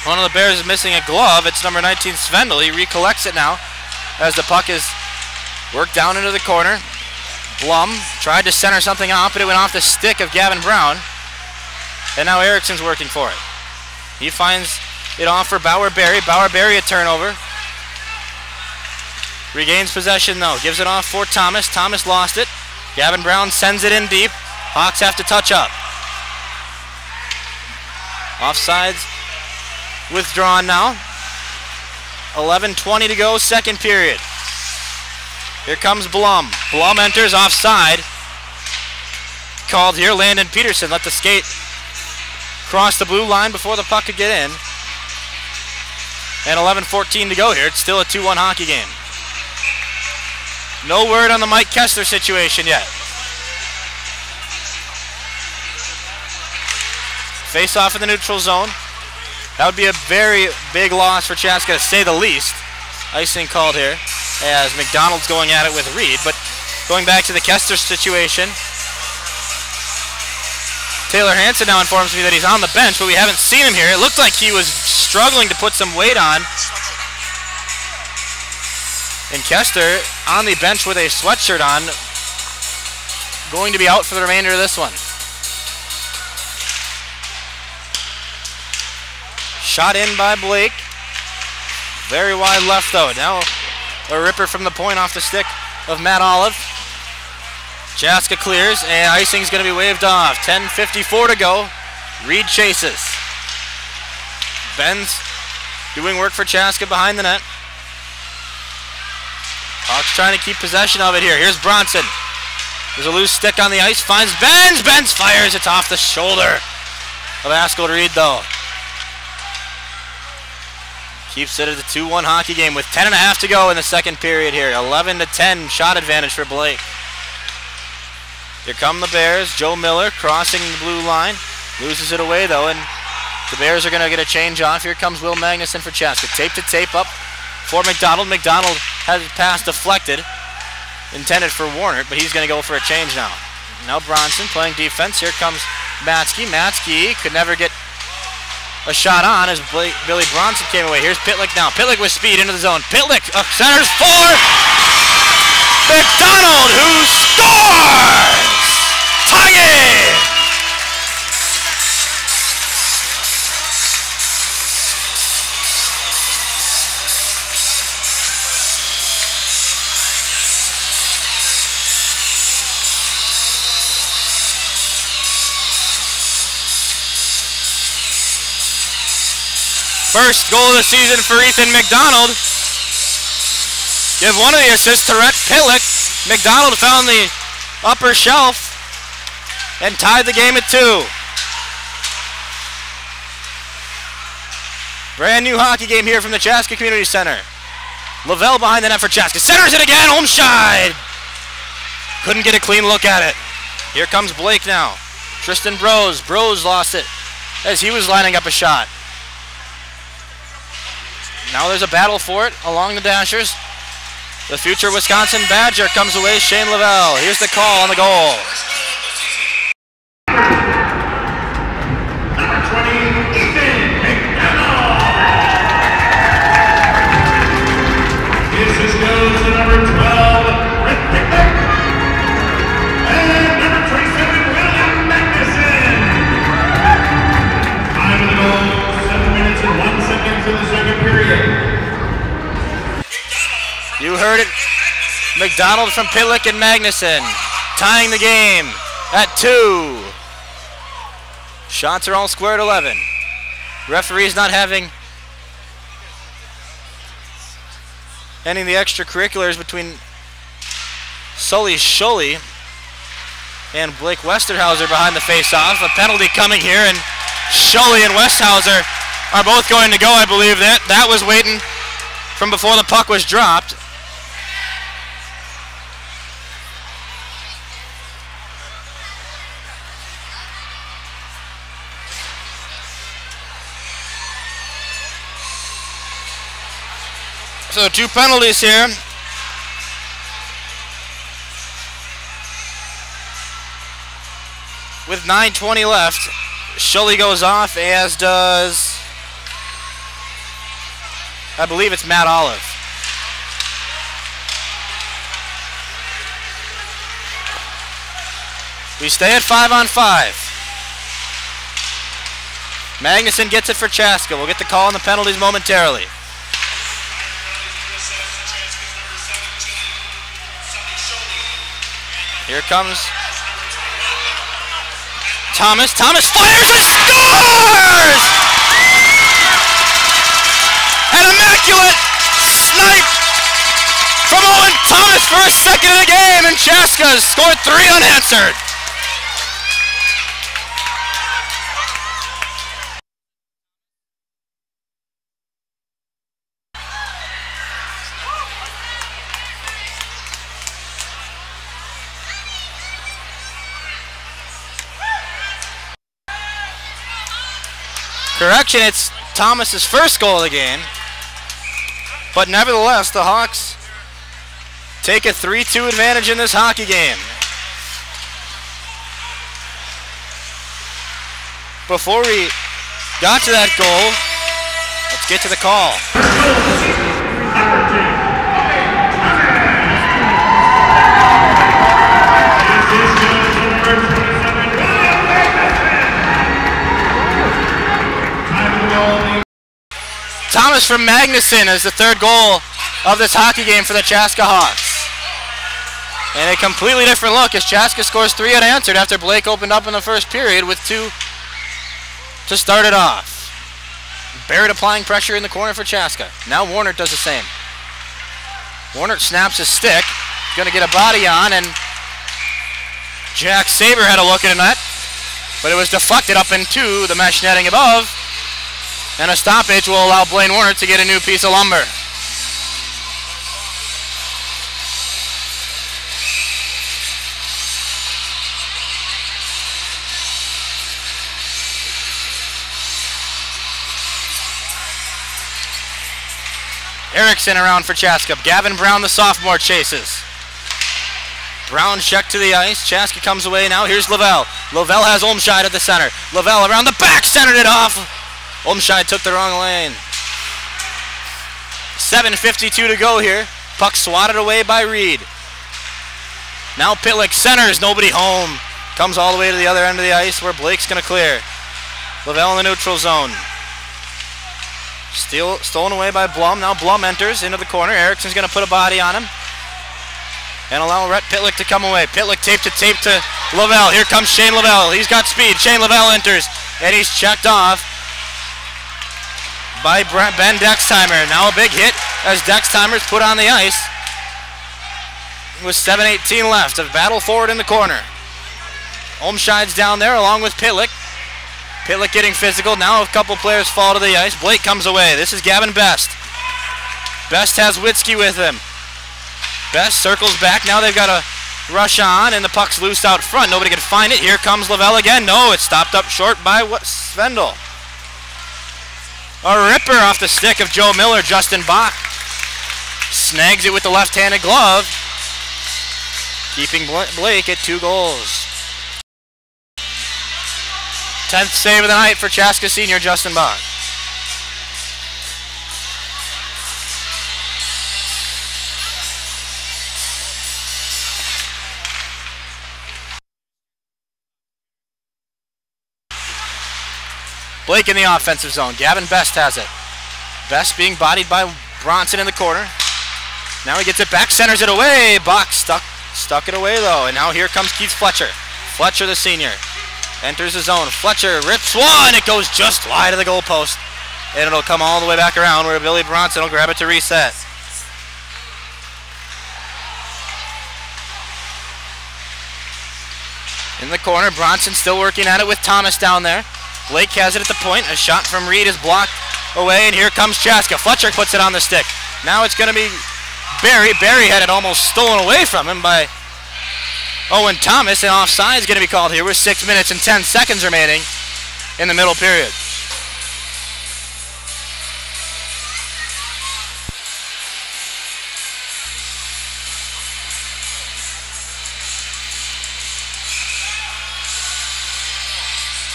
One of the Bears is missing a glove. It's number 19 Svendal. He recollects it now as the puck is worked down into the corner. Blum tried to center something off, but it went off the stick of Gavin Brown. And now Erickson's working for it. He finds it off for Bauer Berry. Bauer Berry a turnover. Regains possession though. Gives it off for Thomas. Thomas lost it. Gavin Brown sends it in deep. Hawks have to touch up. Offsides withdrawn now. 11:20 to go, second period. Here comes Blum. Blum enters offside. Called here. Landon Peterson let the skate cross the blue line before the puck could get in. And 11:14 to go here. It's still a 2-1 hockey game. No word on the Mike Kessler situation yet. Face off in the neutral zone. That would be a very big loss for Chaska, to say the least. Icing called here as McDonald's going at it with Reed. But going back to the Kessler situation, Taylor Hansen now informs me that he's on the bench, but we haven't seen him here. It looked like he was struggling to put some weight on. And Kessler on the bench with a sweatshirt on, going to be out for the remainder of this one. Shot in by Blake. Very wide left though. Now a ripper from the point off the stick of Matt Olive. Chaska clears and icing's going to be waved off. 10:54 to go. Reed chases. Ben's doing work for Chaska behind the net. Hawks trying to keep possession of it here. Here's Bronson. There's a loose stick on the ice. Finds Benz. Benz fires. It's off the shoulder of Askell Reed though. Keeps it at a 2-1 hockey game with 10.5 to go in the second period here. 11-10 shot advantage for Blake. Here come the Bears. Joe Miller crossing the blue line. Loses it away though, and the Bears are going to get a change off. Here comes Will Magnuson for Chaska. Tape to tape up for McDonald. McDonald has his pass deflected. Intended for Warner, but he's going to go for a change now. Now Bronson playing defense. Here comes Matsky. Matsky could never get a shot on as Billy Bronson came away. Here's Pitlick now. Pitlick with speed into the zone. Pitlick centers for McDonald, who scores! Tie it! First goal of the season for Ethan McDonald. Give one of the assists to Rhett Pitlick. McDonald found the upper shelf and tied the game at 2. Brand new hockey game here from the Chaska Community Center. Lavelle behind the net for Chaska. Centers it again. Olmscheid couldn't get a clean look at it. Here comes Blake now. Tristan Brose. Brose lost it as he was lining up a shot. Now there's a battle for it along the dashers. The future Wisconsin Badger comes away, Shane Lavelle. Here's the call on the goal. Number 20, Ethan McDonald. His assist goes to number 12, Rhett Pitlick. And number 27, William Magnuson. Time of the goal, 7 minutes and 1 second in the second period. You heard it. McDonald from Pitlick and Magnuson tying the game at 2. Shots are all square at 11. Referees not having any of the extracurriculars between Sully Schulle and Blake Westerhauser behind the face-off. A penalty coming here, and Schulle and Westhauser are both going to go, I believe. That was waiting from before the puck was dropped. So 2 penalties here. With 9:20 left, Schulle goes off, as does, I believe it's Matt Olive. We stay at 5-on-5. Magnuson gets it for Chaska. We'll get the call on the penalties momentarily. Here comes Thomas. Thomas fires and scores! An immaculate snipe from Owen Thomas for a second of the game, and Chaska scored 3 unanswered. Correction, it's Thomas's first goal of the game. But nevertheless, the Hawks take a 3-2 advantage in this hockey game. Before we got to that goal, let's get to the call. Thomas from Magnuson is the third goal of this hockey game for the Chaska Hawks. And a completely different look as Chaska scores 3 unanswered after Blake opened up in the first period with 2 to start it off. Barrett applying pressure in the corner for Chaska. Now Warner does the same. Warner snaps his stick. Going to get a body on, and Jack Saber had a look at the net, but it was deflected up into the mesh netting above. And a stoppage will allow Blaine Warner to get a new piece of lumber. Erickson around for Chaska. Gavin Brown, the sophomore, chases. Brown check to the ice. Chaska comes away now. Here's Lavelle. Lavelle has Olmscheid at the center. Lavelle around the back, centered it off. Olmscheid took the wrong lane. 7:52 to go here. Puck swatted away by Reed. Now Pitlick centers, nobody home. Comes all the way to the other end of the ice where Blake's going to clear. Lavelle in the neutral zone. Stolen away by Blum. Now Blum enters into the corner. Erickson's going to put a body on him and allow Rhett Pitlick to come away. Pitlick tape to Lavelle. Here comes Shane Lavelle. He's got speed. Shane Lavelle enters, and he's checked off by Ben Dextimer. Now a big hit as Dextimer's put on the ice with 7:18 left. A battle forward in the corner. Olmscheid's down there along with Pitlick. Pitlick getting physical. Now a couple players fall to the ice. Blake comes away. This is Gavin Best. Best has Witzke with him. Best circles back. Now they've got to rush on, and the puck's loose out front. Nobody can find it. Here comes Lavelle again. No, it's stopped up short by Svendel. A ripper off the stick of Joe Miller. Justin Bach snags it with the left-handed glove, keeping Blake at 2 goals. 10th save of the night for Chaska senior Justin Bach. Blake in the offensive zone. Gavin Best has it. Best being bodied by Bronson in the corner. Now he gets it back, centers it away. Bach stuck it away though. And now here comes Keith Fletcher. Fletcher the senior enters the zone. Fletcher rips one. It goes just wide of the goalpost. And it'll come all the way back around where Billy Bronson will grab it to reset. In the corner, Bronson still working at it with Thomas down there. Blake has it at the point. A shot from Reed is blocked away, and here comes Chaska. Fletcher puts it on the stick. Now it's going to be Barry. Barry had it almost stolen away from him by Owen Thomas, and offside is going to be called here with 6 minutes and 10 seconds remaining in the middle period.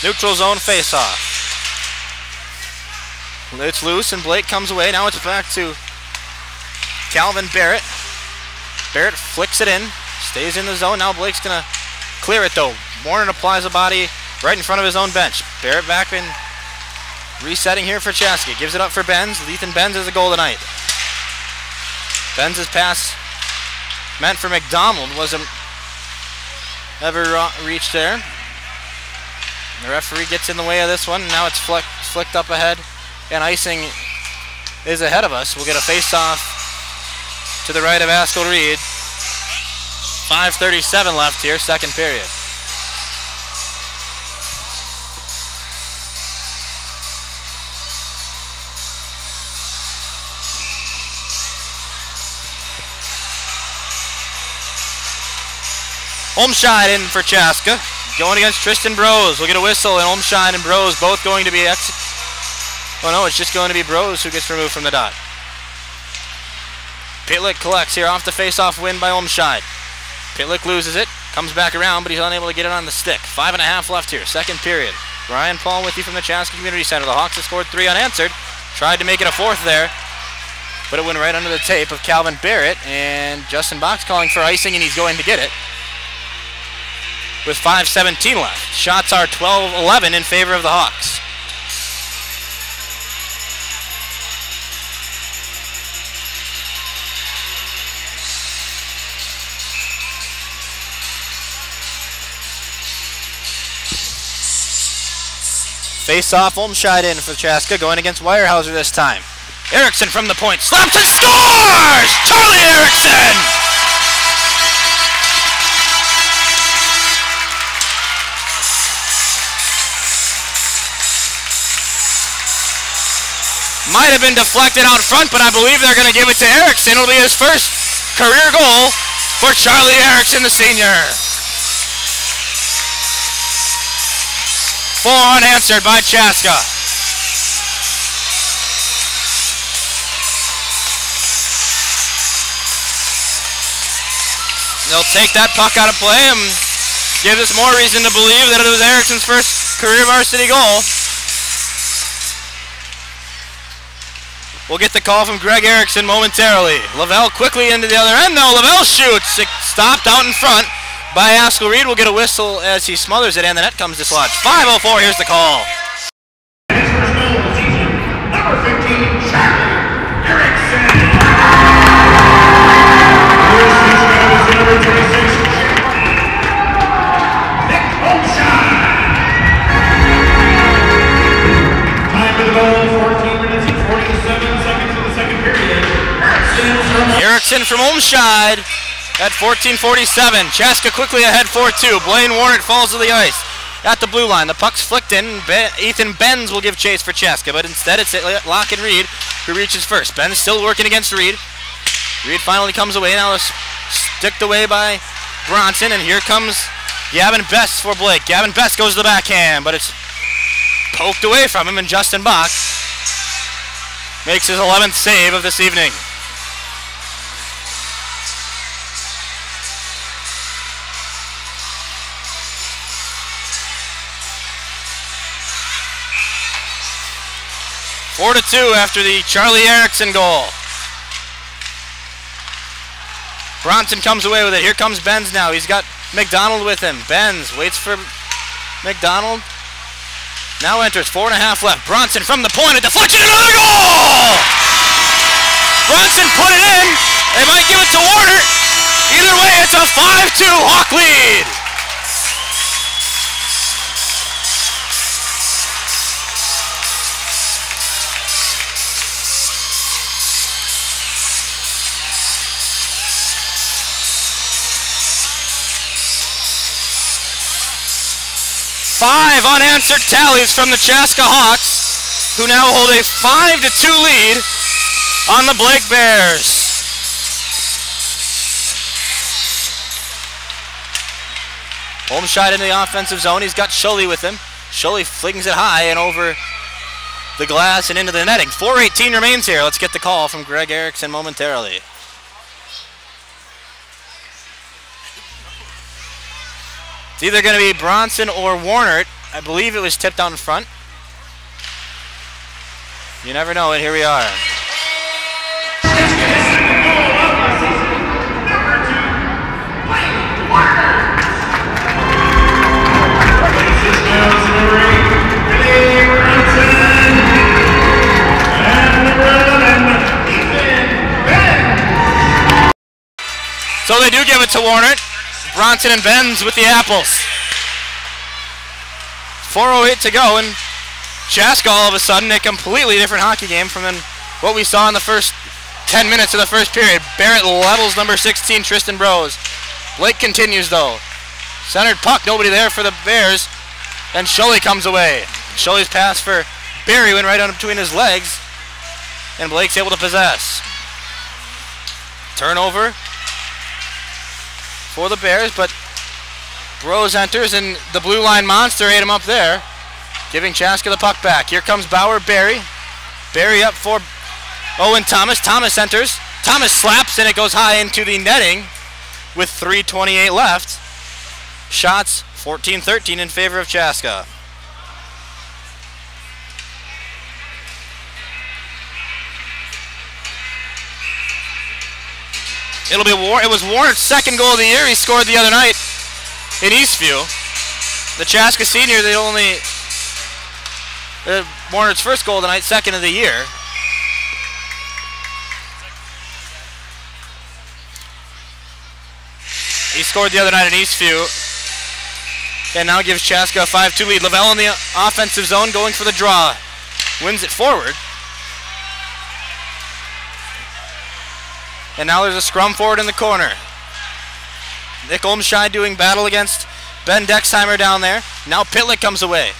Neutral zone face-off. It's loose and Blake comes away. Now it's back to Calvin Barrett. Barrett flicks it in. Stays in the zone. Now Blake's going to clear it though. Warner applies a body right in front of his own bench. Barrett back in resetting here for Chaska. Gives it up for Benz. Lethan Benz has a goal tonight. Benz's pass meant for McDonald wasn't ever reached there. The referee gets in the way of this one. Now it's flicked up ahead, and icing is ahead of us. We'll get a face-off to the right of Askell Reed. 5:37 left here, second period. Olmscheid in for Chaska. Going against Tristan Brose. We'll get a whistle, and Olmscheid and Brose both going to be Oh no, it's just going to be Bros who gets removed from the dot. Pitlick collects here off the face-off win by Olmscheid. Pitlick loses it, comes back around, but he's unable to get it on the stick. 5.5 left here, second period. Brian Paul with you from the Chaska Community Center. The Hawks have scored 3 unanswered. Tried to make it a 4th there, but it went right under the tape of Calvin Barrett, and Justin Bach calling for icing, and he's going to get it with 5:17 left. Shots are 12-11 in favor of the Hawks. Face-off, Olmscheid in for Chaska, going against Weyerhaeuser this time. Erickson from the point, slaps and scores! Charlie Erickson! Might have been deflected out front, but I believe they're going to give it to Erickson. It'll be his first career goal for Charlie Erickson, the senior. 4 unanswered by Chaska. They'll take that puck out of play and give us more reason to believe that it was Erickson's first career varsity goal. We'll get the call from Greg Erickson momentarily. Lavelle quickly into the other end now. Lavelle shoots. It stopped out in front by Askell Reed. Will get a whistle as he smothers it, and the net comes dislodged. 5:04, here's the call. His first goal of the season, number 15, Charlie Erickson. His goal is number 26, Nick Olmscheid. Time for the goal, 14 minutes and 47 seconds of the second period. Erickson from Olmscheid at 14:47. Chaska quickly ahead 4-2. Blaine Warnert falls to the ice at the blue line. The puck's flicked in. Ethan Benz will give chase for Chaska, but instead it's Locken Reed who reaches first. Benz still working against Reed. Reed finally comes away. Now it's sticked away by Bronson, and here comes Gavin Best for Blake. Gavin Best goes to the backhand, but it's poked away from him, and Justin Bach makes his 11th save of this evening. Four to 2 after the Charlie Erickson goal. Bronson comes away with it. Here comes Benz now. He's got McDonald with him. Benz waits for McDonald. Now enters. 4.5 left. Bronson from the point. A deflection. Another goal! Bronson put it in. They might give it to Warner. Either way, it's a 5-2 Hawk lead. Five unanswered tallies from the Chaska Hawks, who now hold a 5-2 lead on the Blake Bears. Olmscheid in the offensive zone. He's got Schulle with him. Schulle flings it high and over the glass and into the netting. 4:18 remains here. Let's get the call from Greg Erickson momentarily. It's either going to be Bronson or Warnert. I believe it was tipped out in front. You never know, and here we are. So they do give it to Warnert. Bronson and Benz with the apples. 4:08 to go, and Chaska all of a sudden a completely different hockey game from what we saw in the first 10 minutes of the first period. Barrett levels number 16, Tristan Brose. Blake continues though. Centered puck, nobody there for the Bears, and Schulle comes away. Schulle's pass for Barry went right on between his legs, and Blake's able to possess. Turnover for the Bears, but Brose enters, and the blue line monster ate him up there, giving Chaska the puck back. Here comes Bauer Barry. Barry up for Owen Thomas. Thomas enters. Thomas slaps, and it goes high into the netting with 3:28 left. Shots 14-13 in favor of Chaska. It was Warner's second goal of the year. He scored the other night in Eastview. The Chaska senior, Warner's first goal tonight, second of the year. He scored the other night in Eastview. And now gives Chaska a 5-2 lead. Lavelle in the offensive zone going for the draw. Wins it forward. And now there's a scrum forward in the corner. Nick Olmscheid doing battle against Ben Dexheimer down there. Now Pitlick comes away.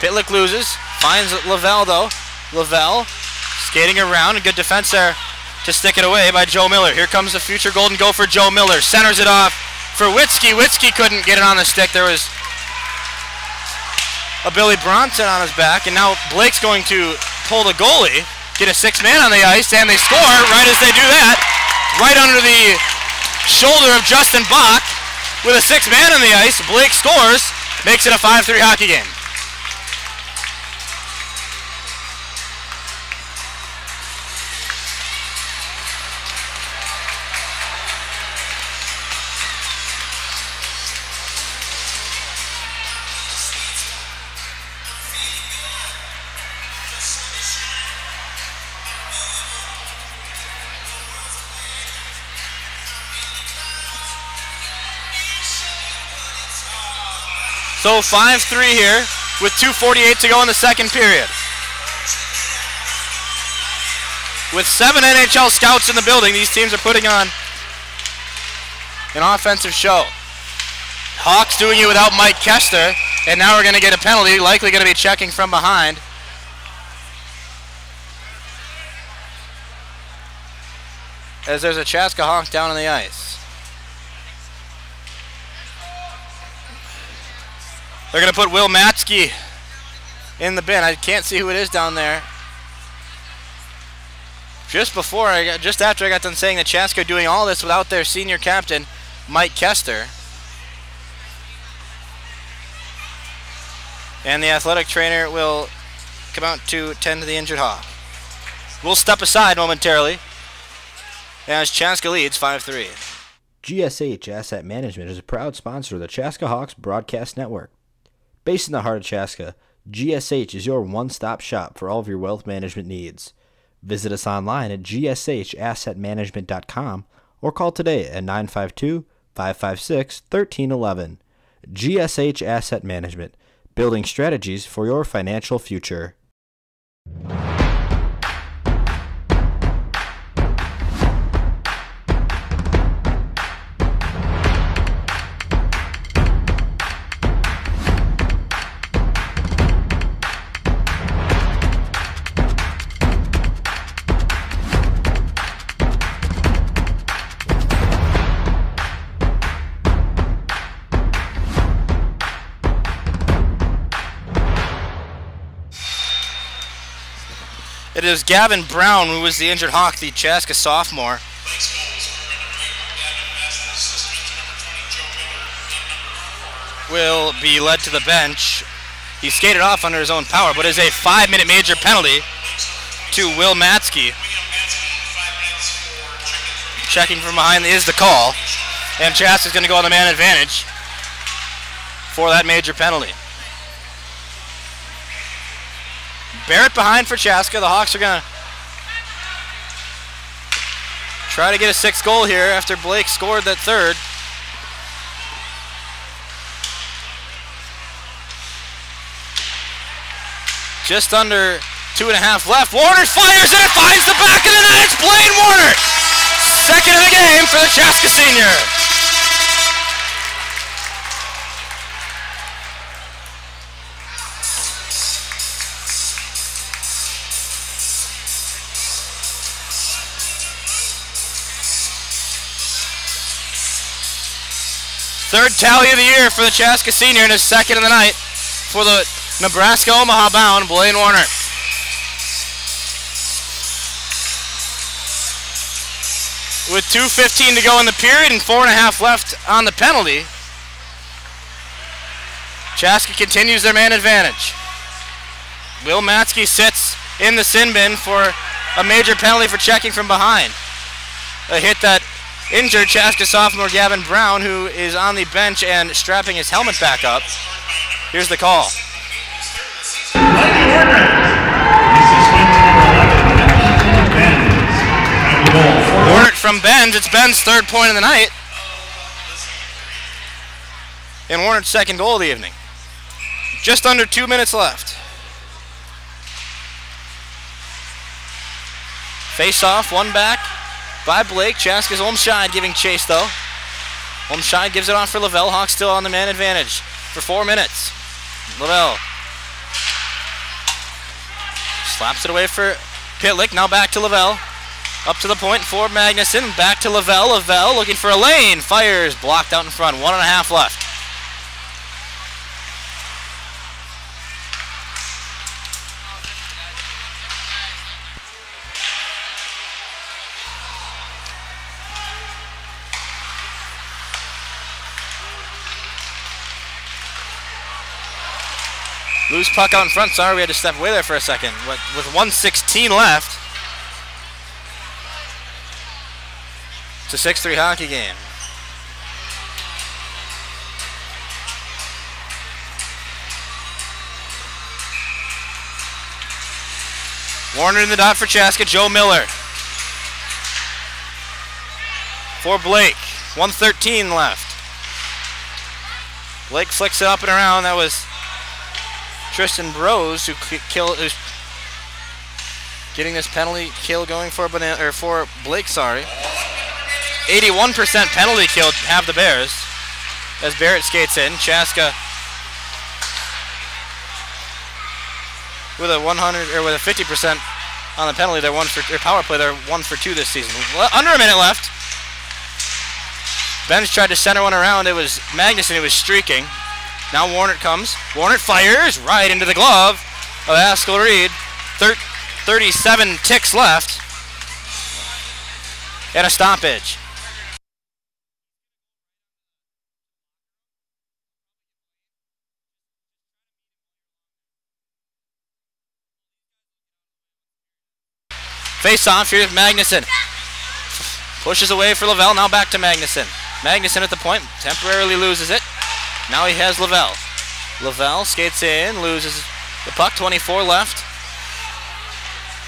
Pitlick loses. Finds Lavelle though. Lavelle skating around. A good defense there to stick it away by Joe Miller. Here comes the future Golden Gopher Joe Miller. Centers it off for Witzke. Witzke couldn't get it on the stick. There was a Billy Bronson on his back. And now Blake's going to pull the goalie. Get a six-man on the ice, and they score right as they do that. Right under the shoulder of Justin Bach. With a six-man on the ice, Blake scores. Makes it a 5-3 hockey game. So 5-3 here with 2:48 to go in the second period. With 7 NHL scouts in the building, these teams are putting on an offensive show. Hawks doing it without Mike Kester, and now we're going to get a penalty, likely going to be checking from behind. As there's a Chaska Hawk down on the ice. They're going to put Will Matsky in the bin. I can't see who it is down there. Just after I got done saying that Chaska doing all this without their senior captain, Mike Kester. And the athletic trainer will come out to tend to the injured Hawk. We'll step aside momentarily as Chaska leads 5-3. GSH Asset Management is a proud sponsor of the Chaska Hawks Broadcast Network. Based in the heart of Chaska, GSH is your one-stop shop for all of your wealth management needs. Visit us online at gshassetmanagement.com or call today at 952-556-1311. GSH Asset Management, building strategies for your financial future. It is Gavin Brown, who was the injured Hawk, the Chaska sophomore. Will be led to the bench. He skated off under his own power, but is a 5-minute major penalty to Will Matsky. Checking from behind is the call. And Chaska's going to go on the man advantage for that major penalty. Barrett behind for Chaska. The Hawks are going to try to get a sixth goal here after Blake scored that third. Just under 2.5 left. Warner fires and it finds the back of the net. It's Blaine Warner. Second of the game for the Chaska senior. Third tally of the year for the Chaska senior and his second of the night for the Nebraska Omaha bound Blaine Warner. with 2:15 to go in the period and 4.5 left on the penalty. Chaska continues their man advantage. Will Matsky sits in the sin bin for a major penalty for checking from behind. A hit that injured Chaska sophomore Gavin Brown, who is on the bench and strapping his helmet back up. Here's the call. Hornet from Benz. It's Ben's third point of the night. And Warner's second goal of the evening. Just under 2 minutes left. Face off, one back by Blake. Chaska's Olmscheid giving chase though. Olmscheid gives it on for Lavelle. Hawks still on the man advantage for 4 minutes. Lavelle slaps it away for Pitlick. Now back to Lavelle. Up to the point for Magnuson. Back to Lavelle. Lavelle looking for a lane. Fires. Blocked out in front. 1.5 left. Loose puck out in front. Sorry, we had to step away there for a second. With 1:16 left. It's a 6-3 hockey game. Warner in the dot for Chaska. Joe Miller. For Blake. 1:13 left. Blake flicks it up and around. That was Tristan Brose who's getting this penalty kill going for Blake. Sorry. 81% penalty kill have the Bears as Barrett skates in. Chaska with a 50% on the penalty. They're power play. They're 1 for 2 this season. Under a minute left. Benz tried to center one around. It was Magnuson who was streaking. Now Warner comes. Warner fires right into the glove of Haskell Reed. 37 ticks left. And a stoppage. Face off, here's Magnuson. Pushes away for Lavelle, now back to Magnuson. Magnuson at the point, temporarily loses it. Now he has Lavelle. Lavelle skates in, loses the puck, 24 left.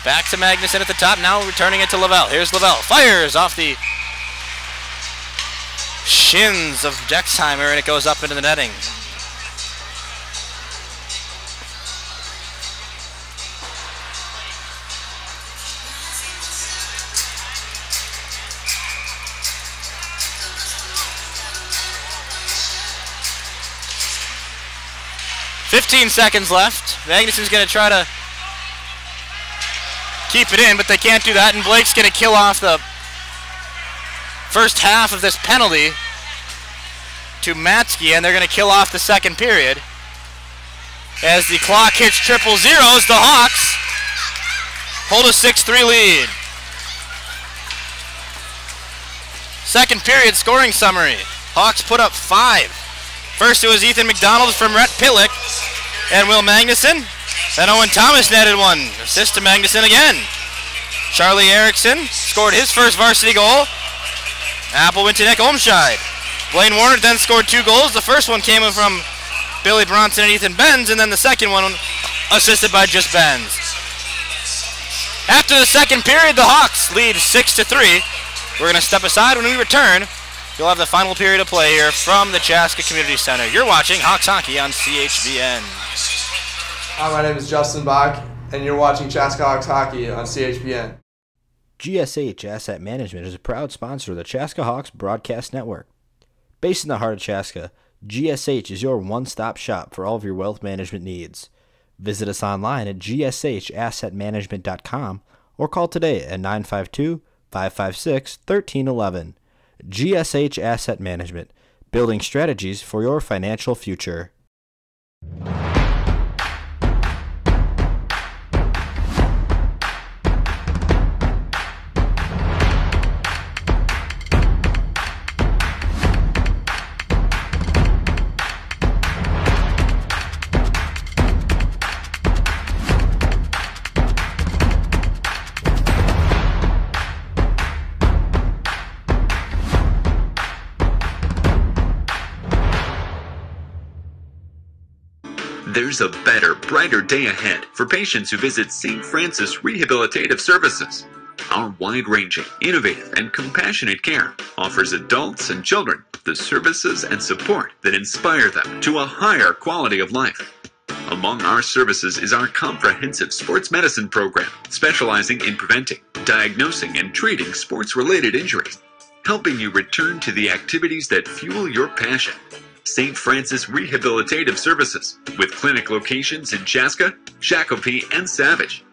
Back to Magnuson at the top, now returning it to Lavelle. Here's Lavelle, fires off the shins of Dexheimer, and it goes up into the netting. $15 seconds left. Magnuson's going to try to keep it in, but they can't do that, and Blake's going to kill off the first half of this penalty to Matsky, and they're going to kill off the second period. As the clock hits triple zeros, the Hawks hold a 6-3 lead. Second period scoring summary. Hawks put up 5. First it was Ethan McDonald from Rhett Pitlick and Will Magnuson. Then Owen Thomas netted one. Assist to Magnuson again. Charlie Erickson scored his first varsity goal. Apple went to Nick Olmscheid. Blaine Warner then scored 2 goals. The first one came from Billy Bronson and Ethan Benz, and then the second one assisted by just Benz. After the second period, the Hawks lead 6-3. We're going to step aside. When we return, you'll have the final period of play here from the Chaska Community Center. You're watching Hawks Hockey on CHBN. Hi, my name is Justin Bach, and you're watching Chaska Hawks Hockey on CHBN. GSH Asset Management is a proud sponsor of the Chaska Hawks Broadcast Network. Based in the heart of Chaska, GSH is your one-stop shop for all of your wealth management needs. Visit us online at gshassetmanagement.com or call today at 952-556-1311. GSH Asset Management, building strategies for your financial future. There's a better, brighter day ahead for patients who visit St. Francis Rehabilitative Services. Our wide-ranging, innovative, and compassionate care offers adults and children the services and support that inspire them to a higher quality of life. Among our services is our comprehensive sports medicine program, specializing in preventing, diagnosing, and treating sports-related injuries, helping you return to the activities that fuel your passion. St. Francis Rehabilitative Services, with clinic locations in Chaska, Shakopee, and Savage.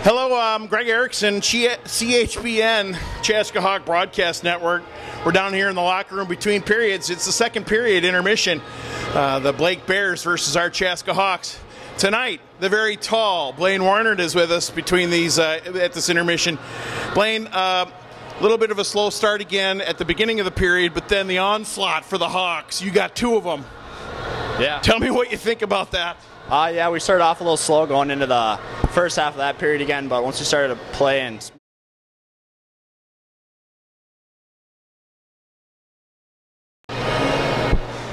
Hello, I'm Greg Erickson, CHBN, Chaska Hawk Broadcast Network. We're down here in the locker room between periods. It's the second period intermission. The Blake Bears versus our Chaska Hawks. Tonight, the very tall Blaine Warnert is with us between these at this intermission. Blaine, a little bit of a slow start again at the beginning of the period, but then the onslaught for the Hawks. You got two of them. Yeah. Tell me what you think about that. Yeah, we started off a little slow going into the first half of that period again, but once we started to play and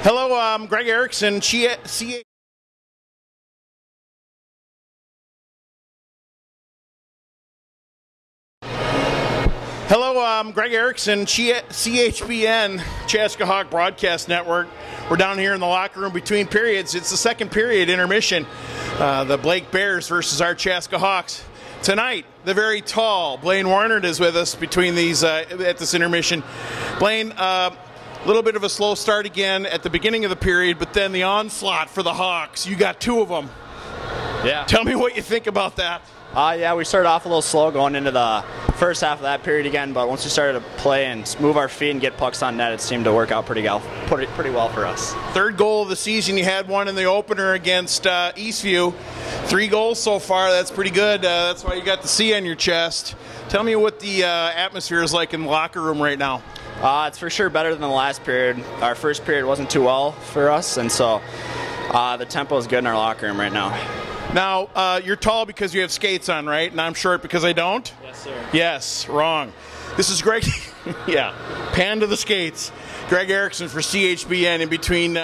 Hello, I'm Greg Erickson, Hello, I'm Greg Erickson, CHBN, Chaska Hawk Broadcast Network. We're down here in the locker room between periods. It's the second period intermission. The Blake Bears versus our Chaska Hawks. Tonight, the very tall Blaine Warnert is with us between these at this intermission. Blaine, a little bit of a slow start again at the beginning of the period, but then the onslaught for the Hawks. You got two of them. yeah. Tell me what you think about that. Yeah, we started off a little slow going into the first half of that period again, but once we started to play and move our feet and get pucks on net, it seemed to work out pretty well for us. Third goal of the season. You had one in the opener against Eastview. 3 goals so far. That's pretty good. That's why you got the C on your chest. Tell me what the atmosphere is like in the locker room right now. It's for sure better than the last period. Our first period wasn't too well for us, and so the tempo is good in our locker room right now. Now, you're tall because you have skates on, right? And I'm short because I don't? Yes, sir. Yes, wrong. This is Greg. Yeah, pan to the skates. Greg Erickson for CHBN in between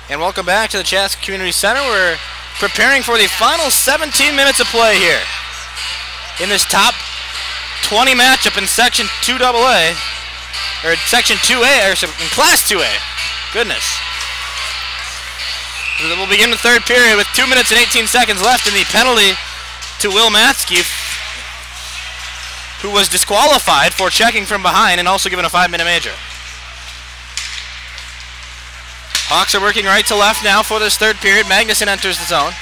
And welcome back to the Chaska Community Center. We're preparing for the final 17 minutes of play here in this top 20 matchup in Section 2AA, or Section 2A, or in Class 2A. Goodness. We'll begin the third period with 2 minutes and 18 seconds left, and the penalty to Will Matsky, who was disqualified for checking from behind and also given a 5-minute major. Hawks are working right to left now for this third period. Magnuson enters the zone.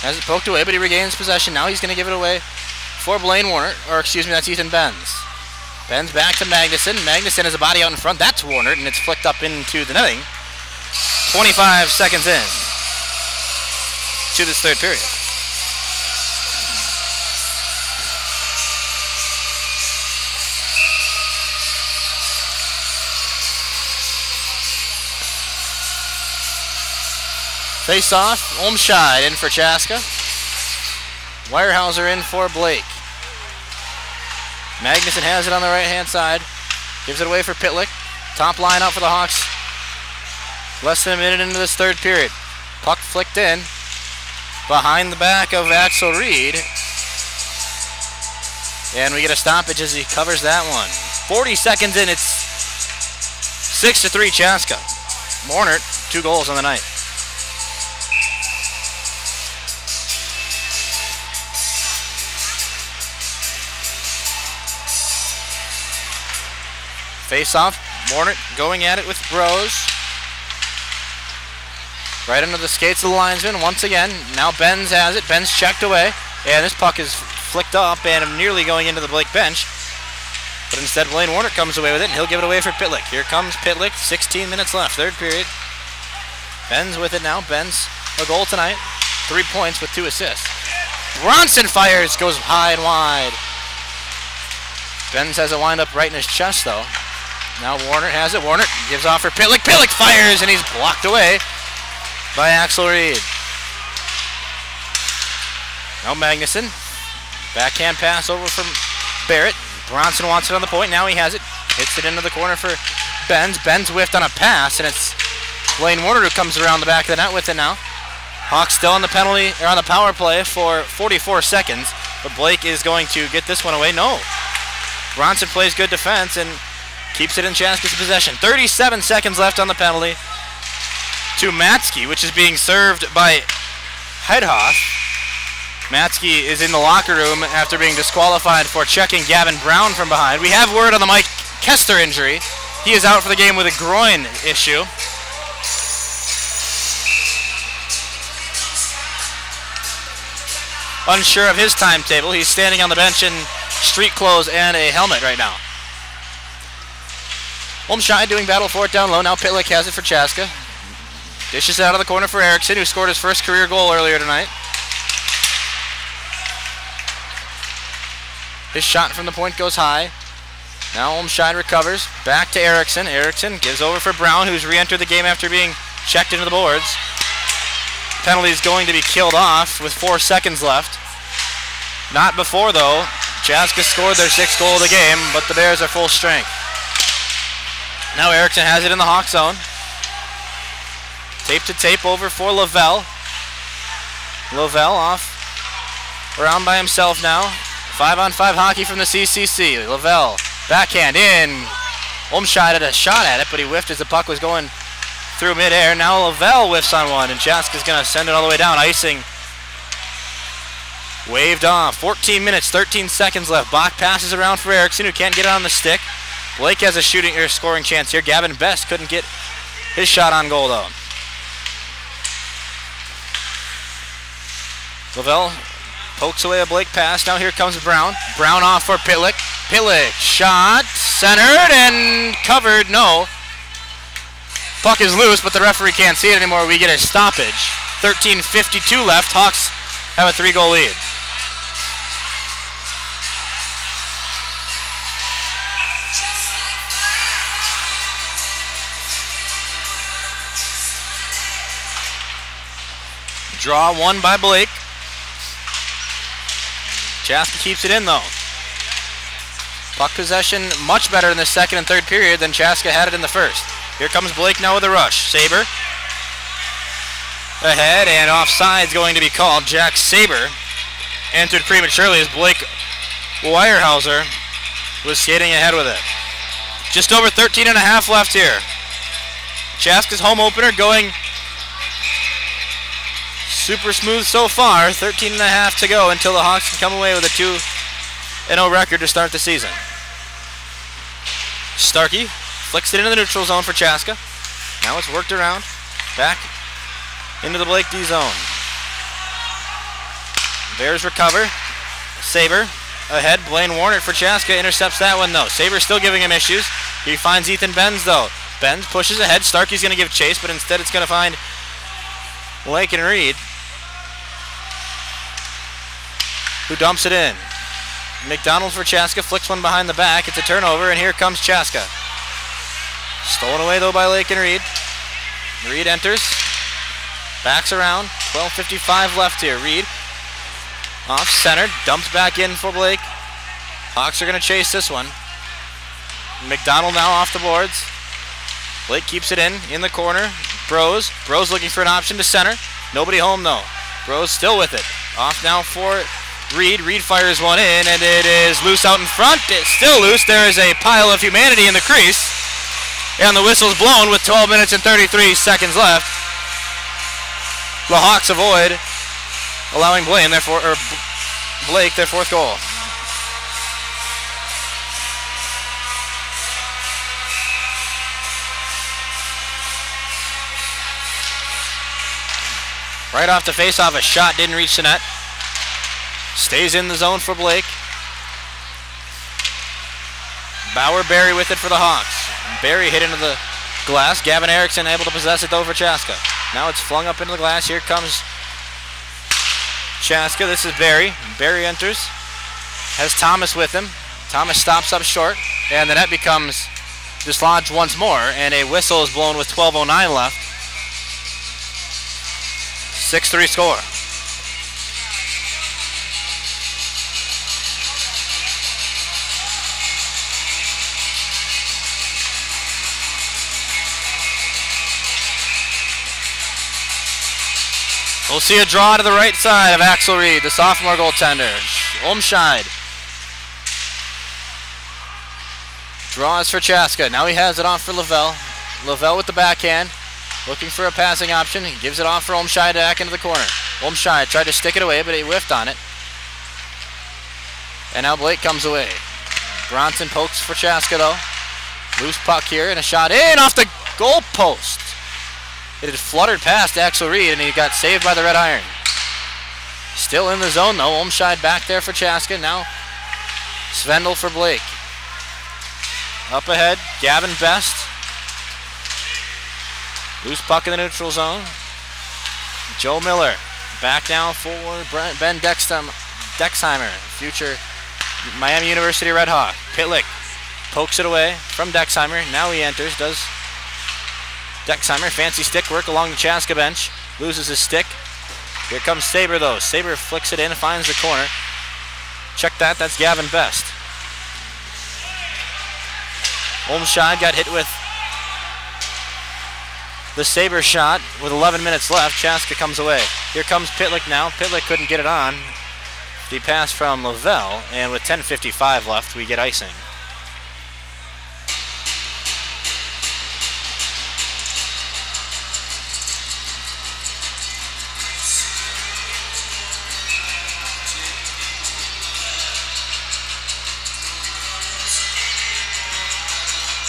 Has it poked away, but he regains possession. Now he's going to give it away for Blaine Warner, or excuse me, that's Ethan Benz. Benz back to Magnuson. Magnuson has a body out in front. That's Warner, and it's flicked up into the netting. 25 seconds in to this third period. Face off, Olmscheid in for Chaska. Weyerhaeuser in for Blake. Magnuson has it on the right-hand side. Gives it away for Pitlick. Top line out for the Hawks. Less than a minute into this third period. Puck flicked in. Behind the back of Axel Reed. And we get a stoppage as he covers that one. 40 seconds in, it's 6-3 Chaska. Mornert, 2 goals on the night. Face off, Mornert going at it with Bros. Right under the skates of the linesman once again. Now Benz has it. Benz checked away. And this puck is flicked up and nearly going into the Blake bench. But instead Blaine Warner comes away with it and he'll give it away for Pitlick. Here comes Pitlick. 16 minutes left. Third period. Benz with it now. Benz a goal tonight. 3 points with 2 assists. Bronson fires. Goes high and wide. Benz has a wind up right in his chest though. Now Warner has it. Warner gives off for Pitlick. Pitlick fires and he's blocked away by Axel Reed. Now Magnuson. Backhand pass over from Barrett. Bronson wants it on the point. Now he has it. Hits it into the corner for Benz. Benz whiffed on a pass, and it's Blaine Warner who comes around the back of the net with it now. Hawks still on the penalty, or on the power play for 44 seconds, but Blake is going to get this one away. No. Bronson plays good defense and keeps it in Chaska's possession. 37 seconds left on the penalty to Matsky, which is being served by Heidhoff. Matsky is in the locker room after being disqualified for checking Gavin Brown from behind. We have word on the Mike Kester injury. He is out for the game with a groin issue. Unsure of his timetable. He's standing on the bench in street clothes and a helmet right now. Olmscheid doing battle for it down low. Now Pitlick has it for Chaska. Dishes it out of the corner for Erickson, who scored his first career goal earlier tonight. His shot from the point goes high. Now Olmscheid recovers. Back to Erickson. Erickson gives over for Brown, who's re-entered the game after being checked into the boards. Penalty is going to be killed off with 4 seconds left. Not before, though. Chaska scored their 6th goal of the game, but the Bears are full strength. Now Erickson has it in the Hawk zone. Tape to tape over for Lavelle. Lavelle off. Around by himself now. 5-on-5 hockey from the CCC. Lavelle, backhand in. Olmscheid had a shot at it, but he whiffed as the puck was going through midair. Now Lavelle whiffs on one, and Chaska's going to send it all the way down. Icing waved off. 14 minutes, 13 seconds left. Bach passes around for Erickson, who can't get it on the stick. Blake has a shooting or scoring chance here. Gavin Best couldn't get his shot on goal, though. Lavelle pokes away a Blake pass. Now here comes Brown. Brown off for Pitlick. Pitlick, shot, centered, and covered. No. Puck is loose, but the referee can't see it anymore. We get a stoppage. 13:52 left. Hawks have a 3-goal lead. Draw won by Blake. Chaska keeps it in, though. Puck possession much better in the second and third period than Chaska had it in the first. Here comes Blake now with a rush. Saber ahead, and offside's going to be called. Jack Saber entered prematurely as Blake Weyerhauser was skating ahead with it. Just over 13 and a half left here. Chaska's home opener going super smooth so far. 13 and a half to go until the Hawks can come away with a 2-0 record to start the season. Starkey flicks it into the neutral zone for Chaska. Now it's worked around. Back into the Blake D zone. Bears recover. Saber ahead. Blaine Warner for Chaska intercepts that one though. Saber still giving him issues. He finds Ethan Benz though. Benz pushes ahead. Starkey's going to give chase, but instead it's going to find Lake and Reed, who dumps it in. McDonald for Chaska flicks one behind the back. It's a turnover, and here comes Chaska. Stolen away though by Lake and Reed. Reed enters. Backs around. 12:55 left here. Reed off center. Dumped back in for Blake. Hawks are going to chase this one. McDonald now off the boards. Blake keeps it in the corner. Bros looking for an option to center. Nobody home though. Bros still with it. Off now for Reed. Reed fires one in, and it is loose out in front. It's still loose. There is a pile of humanity in the crease, and the whistle's blown with 12 minutes and 33 seconds left. The Hawks avoid allowing Blake their fourth goal. Right off the face-off, a shot didn't reach the net. Stays in the zone for Blake. Bauer Berry with it for the Hawks. Berry hit into the glass. Gavin Erickson able to possess it though for Chaska. Now it's flung up into the glass. Here comes Chaska. This is Berry. Berry enters. Has Thomas with him. Thomas stops up short. And the net becomes dislodged once more. And a whistle is blown with 12:09 left. 6-3 score. We'll see a draw to the right side of Axel Reed, the sophomore goaltender. Olmscheid draws for Chaska. Now he has it off for Lavelle. Lavelle with the backhand, looking for a passing option. He gives it off for Olmscheid back into the corner. Olmscheid tried to stick it away, but he whiffed on it. And now Blake comes away. Bronson pokes for Chaska though. Loose puck here and a shot in off the goal post. It had fluttered past Axel Reed, and he got saved by the Red Iron. Still in the zone, though. Olmscheid back there for Chaska. Now Svendel for Blake. Up ahead, Gavin Best. Loose puck in the neutral zone. Joe Miller back now for Ben Dexheimer, future Miami University Red Hawk. Pitlick pokes it away from Dexheimer. Now he enters, does Dexheimer, fancy stick work along the Chaska bench. Loses his stick. Here comes Saber though. Saber flicks it in, finds the corner. Check that, that's Gavin Best. Olmscheid got hit with the Saber shot with 11 minutes left. Chaska comes away. Here comes Pitlick now. Pitlick couldn't get it on. The pass from Lavelle, and with 10:55 left, we get icing.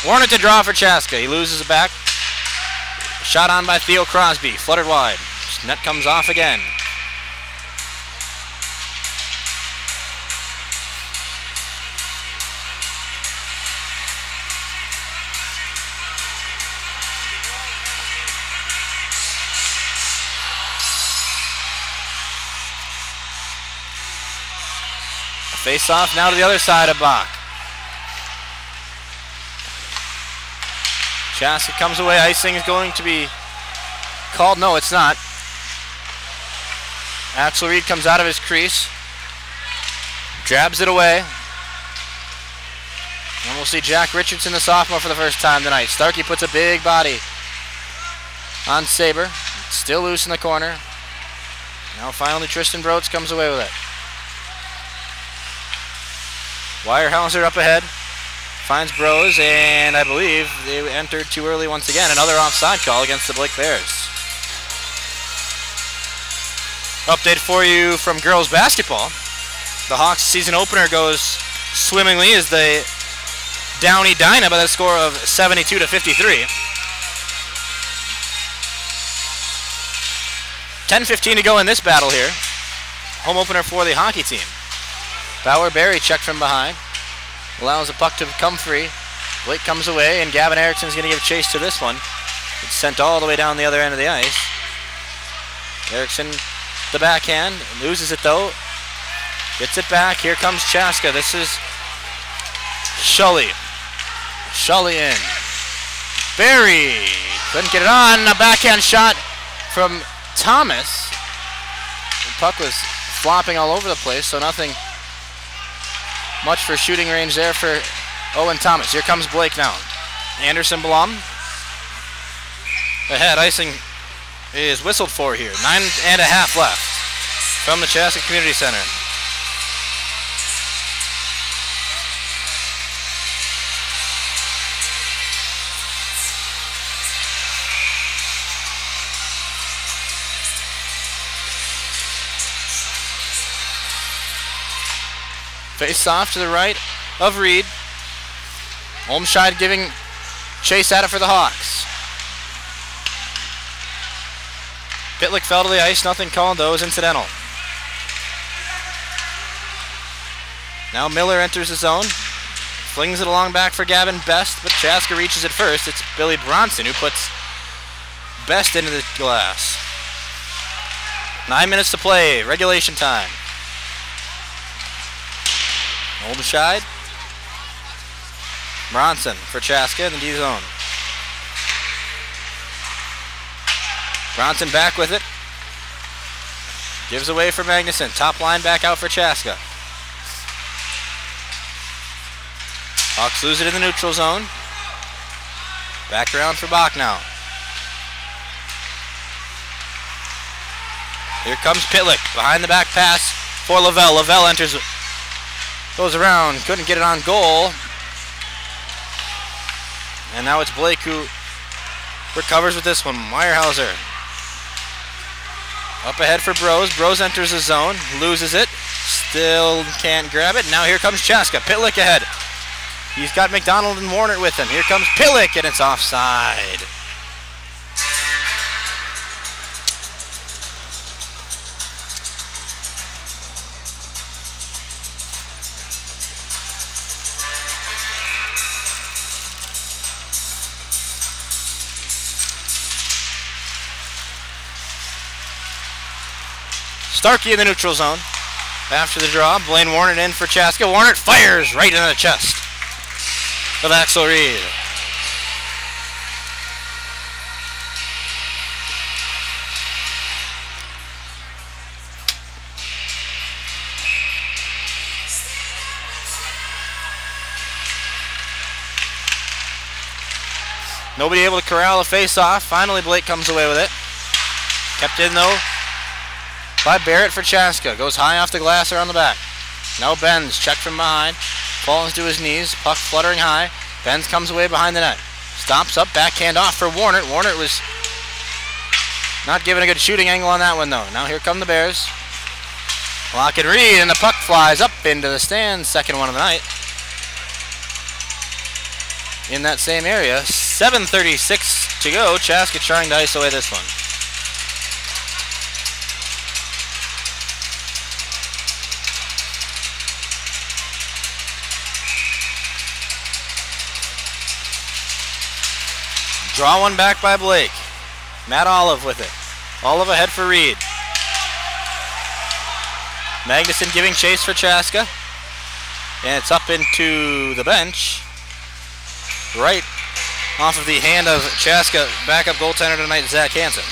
Warner to draw for Chaska. He loses it back. Shot on by Theo Crosby. Fluttered wide. Net comes off again. Face off now to the other side of Bach. Chaska comes away. Icing is going to be called. No, it's not. Axel Reed comes out of his crease. Jabs it away. And we'll see Jack Richardson, the sophomore, for the first time tonight. Starkey puts a big body on Saber. Still loose in the corner. Now finally Tristan Broads comes away with it. Weyerhaeuser up ahead. Finds Bros, and I believe they entered too early once again. Another offside call against the Blake Bears. Update for you from girls basketball. The Hawks season opener goes swimmingly as they Downey Dinah by the score of 72-53. 10:15 to go in this battle here. Home opener for the hockey team. Bauer Berry checked from behind. Allows the puck to come free. Blake comes away, and Gavin Erickson's going to give chase to this one. It's sent all the way down the other end of the ice. Erickson, the backhand, loses it though. Gets it back. Here comes Chaska. This is Shully. Shully in. Berry couldn't get it on. A backhand shot from Thomas. The puck was flopping all over the place, so nothing much for shooting range there for Owen Thomas. Here comes Blake now. Anderson Blum. Ahead, icing is whistled for here. 9.5 left from the Chaska Community Center. Face off to the right of Reed. Olmscheid giving chase at it for the Hawks. Pitlick fell to the ice, nothing called though, is incidental. Now Miller enters the zone. Flings it along back for Gavin Best, but Chaska reaches it first. It's Billy Bronson who puts Best into the glass. 9 minutes to play, regulation time. Olmscheid. Bronson for Chaska in the D zone. Bronson back with it. Gives away for Magnuson. Top line back out for Chaska. Hawks lose it in the neutral zone. Back around for Bach now. Here comes Pitlick. Behind the back pass for Lavelle. Lavelle enters. Goes around, couldn't get it on goal. And now it's Blake who recovers with this one. Weyerhaeuser. Up ahead for Bros. Bros enters the zone, loses it. Still can't grab it. Now here comes Chaska. Pitlick ahead. He's got McDonald and Warner with him. Here comes Pitlick, and it's offside. Starkey in the neutral zone. After the draw, Blaine Warnert in for Chaska. Warnert fires right into the chest of Axel Reed. Nobody able to corral the face-off. Finally, Blake comes away with it. Kept in, though, by Barrett for Chaska. Goes high off the glass or on the back. Now Benz, checked from behind. Falls to his knees. Puck fluttering high. Benz comes away behind the net. Stops up, backhand off for Warnert. Warnert was not given a good shooting angle on that one, though. Now here come the Bears. Lock and Reed, and the puck flies up into the stands. Second one of the night. In that same area. 7:36 to go. Chaska trying to ice away this one. Draw one back by Blake. Matt Olive with it. Olive ahead for Reed. Magnuson giving chase for Chaska. And it's up into the bench. Right off of the hand of Chaska, backup goaltender tonight, Zach Hansen.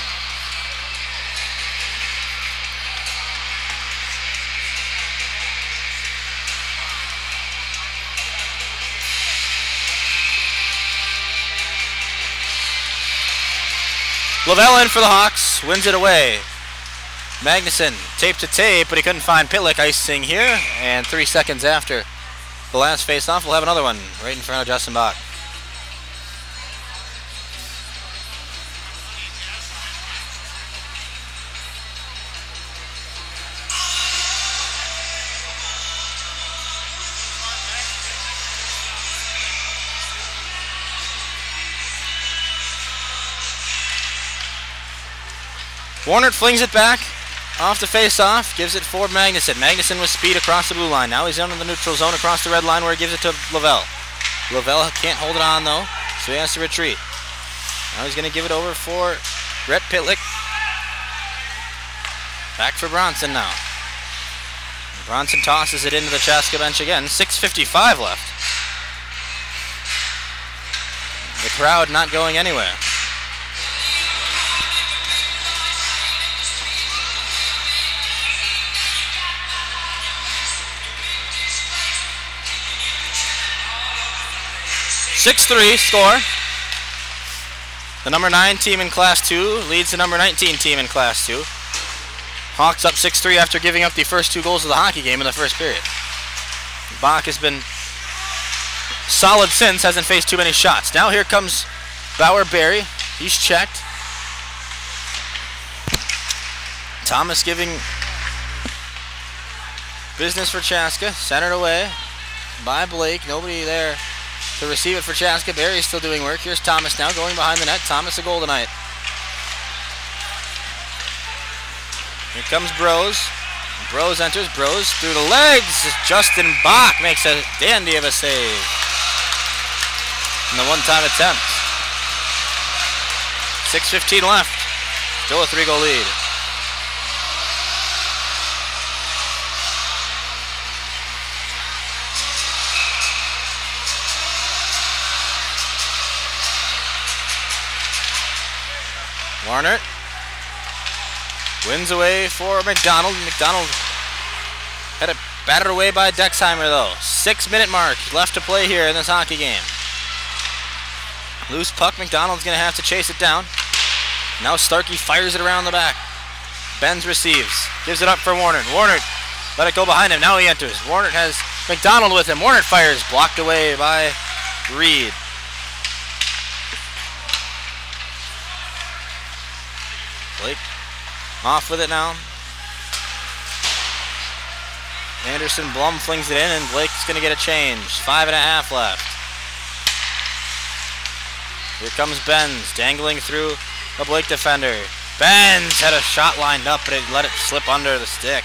Lavelle in for the Hawks, wins it away. Magnuson, tape to tape, but he couldn't find Pitlick icing here. And 3 seconds after the last face-off, we'll have another one right in front of Justin Bach. Warner flings it back off the face-off, gives it for Magnuson. Magnuson with speed across the blue line. Now he's under the neutral zone across the red line where he gives it to Lavelle. Lavelle can't hold it on though, so he has to retreat. Now he's going to give it over for Rhett Pitlick. Back for Bronson now. Bronson tosses it into the Chaska bench again. 6:55 left. The crowd not going anywhere. (6-3) score. The number 9 team in Class 2 leads the number 19 team in Class 2. Hawks up 6-3 after giving up the first 2 goals of the hockey game in the first period. Bach has been solid since, hasn't faced too many shots. Now here comes Bauer-Berry. He's checked. Thomas giving business for Chaska. Centered away by Blake. Nobody there to receive it for Chaska. Berry's still doing work. Here's Thomas now going behind the net. Thomas a goal tonight. Here comes Bros. Bros enters. Bros through the legs. Justin Bach makes a dandy of a save in the one-time attempt. 6:15 left. Still a 3-goal lead. Warner wins away for McDonald. McDonald had it battered away by Dexheimer though. 6-minute mark left to play here in this hockey game. Loose puck, McDonald's going to have to chase it down. Now Starkey fires it around the back. Benz receives, gives it up for Warner. Warner let it go behind him, now he enters. Warner has McDonald with him. Warner fires, blocked away by Reed. Blake off with it now. Anderson Blum flings it in and Blake's going to get a change. 5.5 left. Here comes Benz dangling through a Blake defender. Benz had a shot lined up but it let it slip under the stick.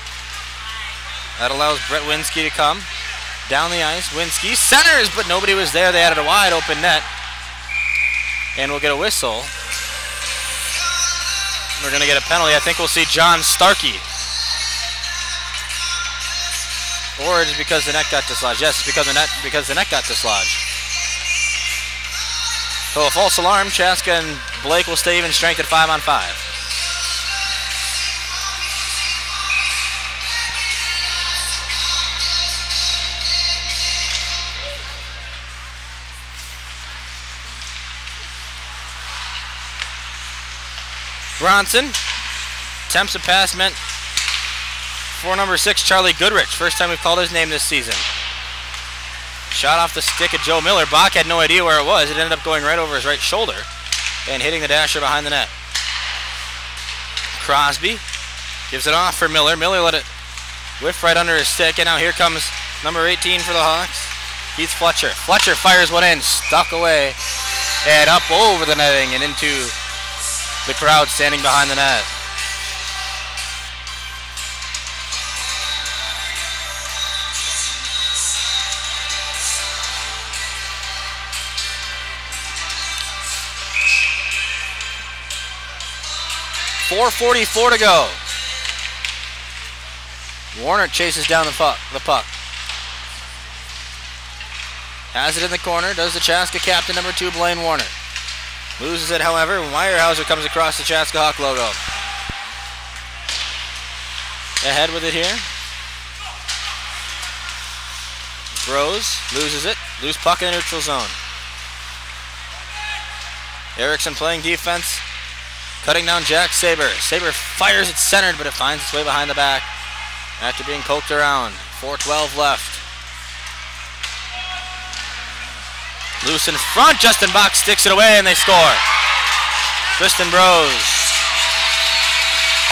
That allows Brett Winsky to come down the ice. Winsky centers but nobody was there. They had a wide open net. And we'll get a whistle. We're going to get a penalty. I think we'll see John Starkey. Or it's because the net got dislodged. Yes, it's because the net got dislodged. So a false alarm. Chaska and Blake will stay even strength at 5-on-5. Bronson attempts a pass meant for number 6, Charlie Goodrich. First time we've called his name this season. Shot off the stick of Joe Miller. Bach had no idea where it was. It ended up going right over his right shoulder and hitting the dasher behind the net. Crosby gives it off for Miller. Miller let it whiff right under his stick, and now here comes number 18 for the Hawks, Keith Fletcher. Fletcher fires one in, stuck away, and up over the netting and into the crowd standing behind the net. .444 to go. Warner chases down the puck. Has it in the corner. Does the Chaska captain, number 2, Blaine Warner. Loses it, however. Meyerhauser comes across the Chaska Hawk logo. Ahead with it here. Rose loses it. Loose puck in the neutral zone. Erickson playing defense Cutting down Jack Saber. Saber fires it centered, but it finds its way behind the back after being poked around. 4:12 left. Loose in front. Justin Bach sticks it away, and they score. Tristan Bros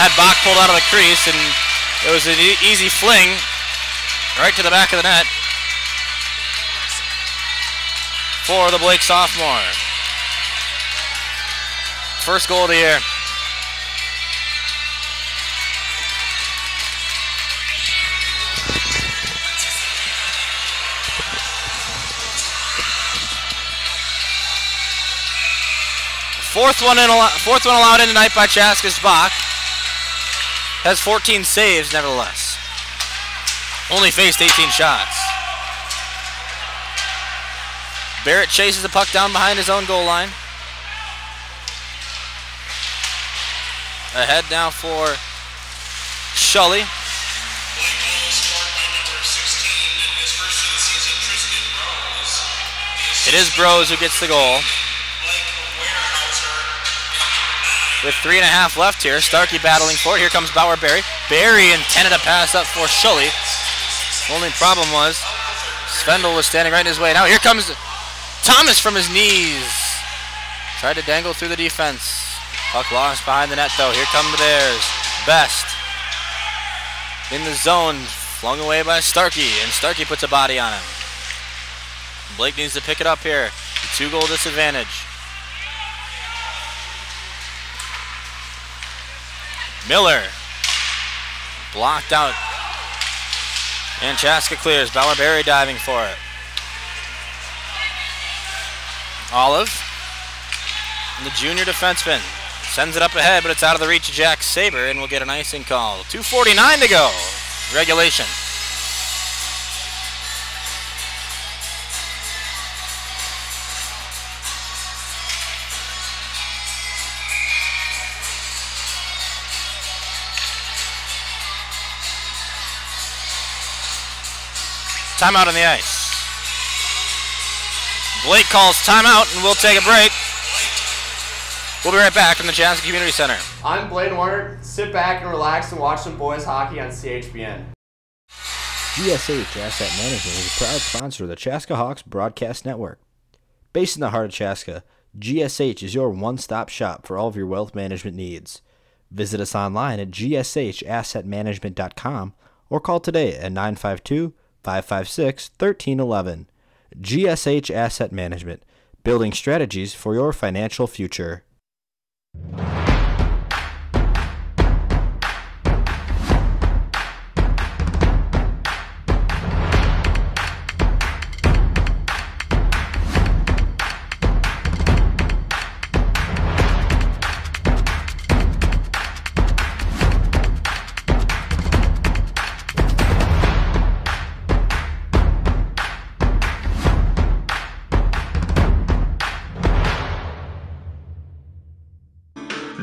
had Bach pulled out of the crease, and it was an easy fling right to the back of the net for the Blake sophomore. First goal of the year. Fourth one allowed in tonight by Chaska's Bach. Has 14 saves, nevertheless. Only faced 18 shots. Barrett chases the puck down behind his own goal line. Ahead now for Shully. It is Bros who gets the goal. With 3.5 left here, Starkey battling for it. Here comes Bauer Berry. Berry intended a pass up for Shully. Only problem was Svendel was standing right in his way. Now here comes Thomas from his knees. Tried to dangle through the defense. Puck lost behind the net though. Here come the Bears. Best in the zone, flung away by Starkey, and Starkey puts a body on him. Blake needs to pick it up here. 2-goal disadvantage. Miller blocked out, and Chaska clears. Bauer Berry diving for it. Olive, the junior defenseman, sends it up ahead, but it's out of the reach of Jack Saber, and we'll get an icing call. 2:49 to go. Regulation. Timeout on the ice. Blake calls timeout, and we'll take a break. We'll be right back from the Chaska Community Center. I'm Blaine Warner. Sit back and relax and watch some boys hockey on CHBN. GSH Asset Management is a proud sponsor of the Chaska Hawks Broadcast Network. Based in the heart of Chaska, GSH is your one-stop shop for all of your wealth management needs. Visit us online at gshassetmanagement.com or call today at 952-556-1311. GSH Asset Management, building strategies for your financial future.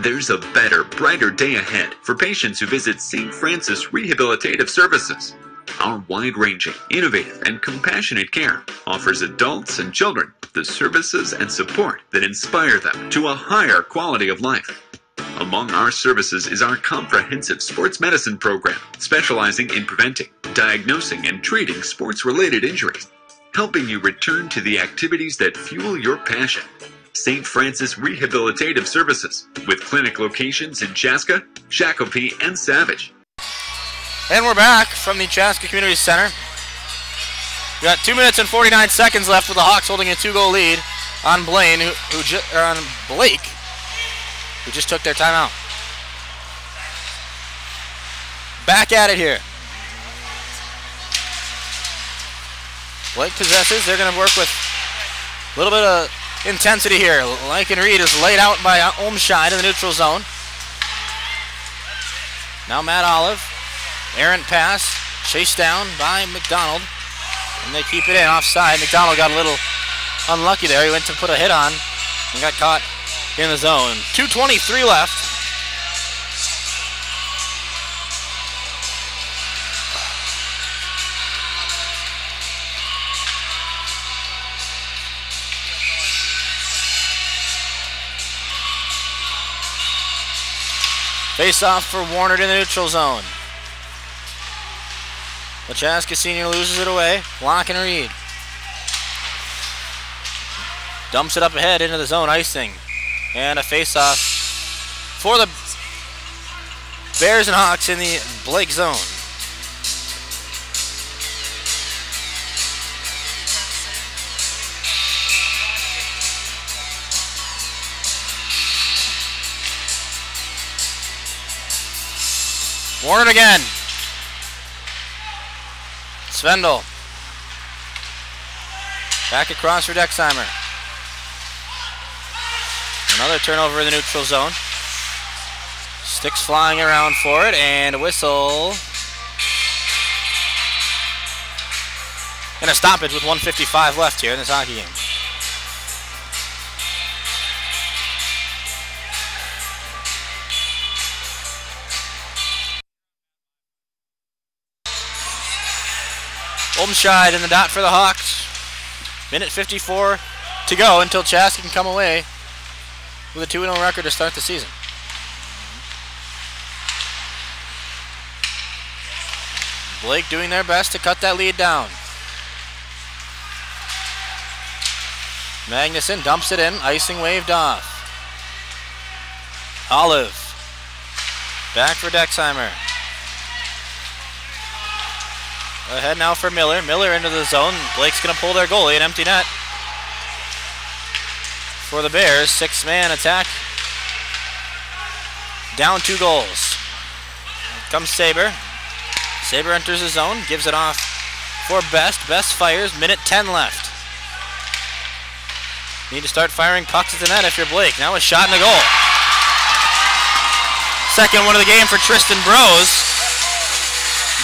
There's a better, brighter day ahead for patients who visit St. Francis Rehabilitative Services. Our wide-ranging, innovative, and compassionate care offers adults and children the services and support that inspire them to a higher quality of life. Among our services is our comprehensive sports medicine program, specializing in preventing, diagnosing, and treating sports-related injuries, helping you return to the activities that fuel your passion. St. Francis Rehabilitative Services, with clinic locations in Chaska, Shakopee, and Savage. And we're back from the Chaska Community Center. We got 2 minutes and 49 seconds left with the Hawks holding a 2-goal lead on Blake, who just took their timeout. Back at it here. Blake possesses. They're going to work with a little bit of intensity here. Lycan Reed is laid out by Olmscheid in the neutral zone. Now Matt Olive. Errant pass. Chased down by McDonald. And they keep it in offside. McDonald got a little unlucky there. He went to put a hit on and got caught in the zone. 2:23 left. Face off for Warner in the neutral zone. The Chaska senior loses it away. Block and read. Dumps it up ahead into the zone, icing. And a face off for the Bears and Hawks in the Blake zone. Warner again. Svendel. Back across for Dexheimer. Another turnover in the neutral zone. Sticks flying around for it, and a whistle. And a stoppage with 1:55 left here in this hockey game. Olmscheid in the dot for the Hawks. Minute 54 to go until Chaska can come away with a 2-0 record to start the season. Blake doing their best to cut that lead down. Magnuson dumps it in, icing waved off. Olive. Back for Dexheimer. Ahead now for Miller. Miller into the zone. Blake's going to pull their goalie, an empty net. For the Bears, 6-man attack. Down 2 goals. Here comes Saber. Saber enters the zone, gives it off for Best. Best fires, minute 10 left. Need to start firing pucks at the net if you're Blake. Now a shot in the goal. Second one of the game for Tristan Brose.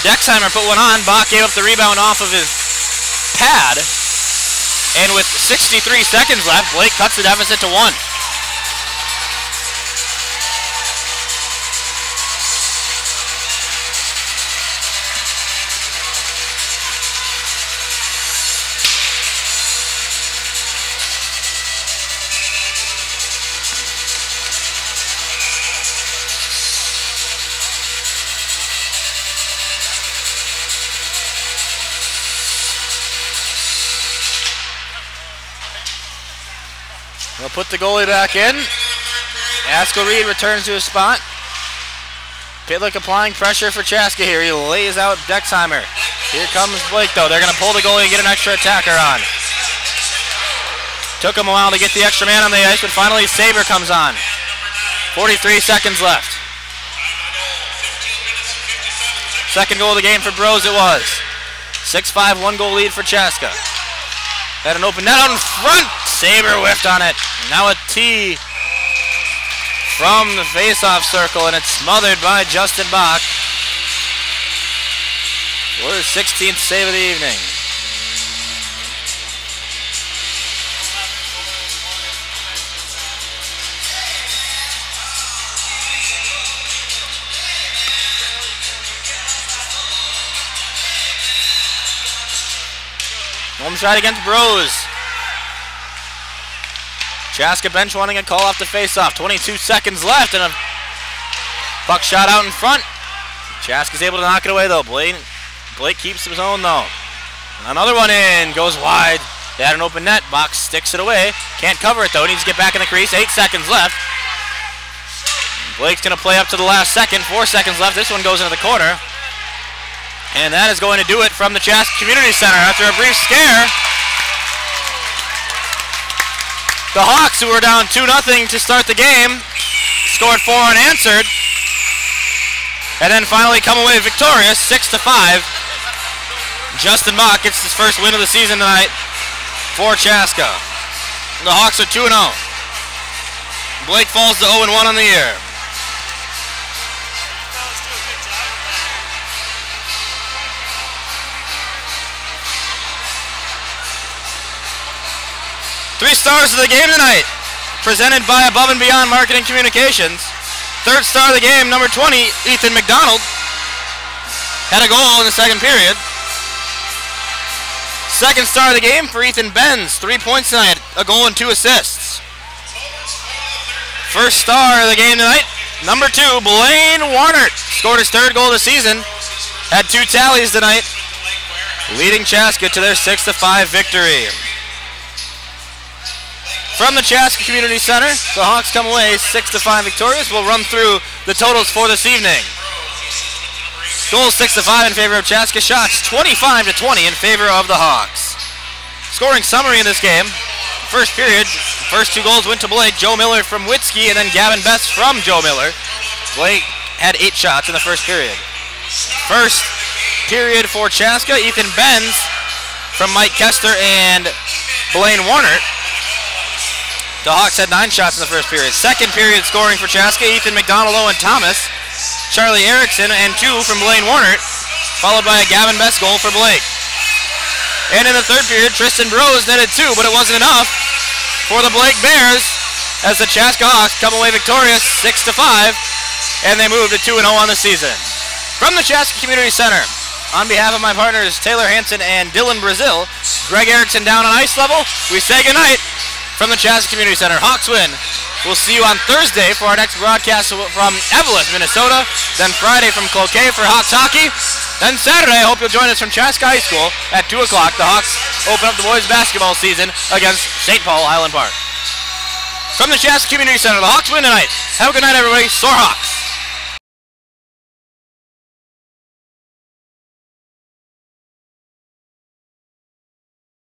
Dexheimer put one on. Bach gave up the rebound off of his pad. And with 63 seconds left, Blake cuts the deficit to 1. They'll put the goalie back in. Askell Reed returns to his spot. Pitlick applying pressure for Chaska here. He lays out Dexheimer. Here comes Blake though. They're going to pull the goalie and get an extra attacker on. Took him a while to get the extra man on the ice, but finally Saber comes on. 43 seconds left. Second goal of the game for Brose it was. 6-5, 1-goal lead for Chaska. Had an open net out in front. Saber whiffed on it. Now a tee from the face-off circle, and it's smothered by Justin Bach for his 16th save of the evening. Home shot against Brose. Chaska bench wanting a call off the face-off. 22 seconds left and a puck shot out in front. Chaska's able to knock it away though. Blake keeps his own though. Another one in, goes wide. They had an open net. Box sticks it away. Can't cover it though. Needs to get back in the crease. 8 seconds left. Blake's going to play up to the last second. 4 seconds left. This one goes into the corner. And that is going to do it from the Chaska Community Center after a brief scare. The Hawks, who were down 2-0 to start the game, scored 4 unanswered. And then finally come away victorious, 6-5. Justin Bach gets his first win of the season tonight for Chaska. The Hawks are 2-0. Blake falls to 0-1 on the year. Three stars of the game tonight, presented by Above and Beyond Marketing Communications. Third star of the game, number 20, Ethan McDonald, had a goal in the second period. Second star of the game for Ethan Benz, 3 points tonight, a goal and 2 assists. First star of the game tonight, Number 2, Blaine Warnert scored his 3rd goal of the season. Had 2 tallies tonight, leading Chaska to their 6-5 victory. From the Chaska Community Center, the Hawks come away 6-5 victorious. We'll run through the totals for this evening. Goals 6-5 in favor of Chaska. Shots 25-20 in favor of the Hawks. Scoring summary in this game. First period, first 2 goals went to Blake. Joe Miller from Whitskey and then Gavin Best from Joe Miller. Blake had 8 shots in the first period. First period for Chaska, Ethan Benz from Mike Kester and Blaine Warnert. The Hawks had 9 shots in the first period. Second period scoring for Chaska, Ethan McDonald, Owen Thomas, Charlie Erickson, and 2 from Blaine Warnert, followed by a Gavin Best goal for Blake. And in the third period, Tristan Brose netted 2, but it wasn't enough for the Blake Bears as the Chaska Hawks come away victorious 6-5, and they move to 2-0 on the season. From the Chaska Community Center, on behalf of my partners Taylor Hansen and Dylan Brazil, Greg Erickson down on ice level, we say goodnight from the Chaska Community Center. Hawks win. We'll see you on Thursday for our next broadcast from Evelyn, Minnesota. Then Friday from Cloquet for Hawks hockey. Then Saturday, I hope you'll join us from Chaska High School at 2 o'clock. The Hawks open up the boys basketball season against St. Paul Highland Park. From the Chaska Community Center, the Hawks win tonight. Have a good night, everybody. Soar Hawks.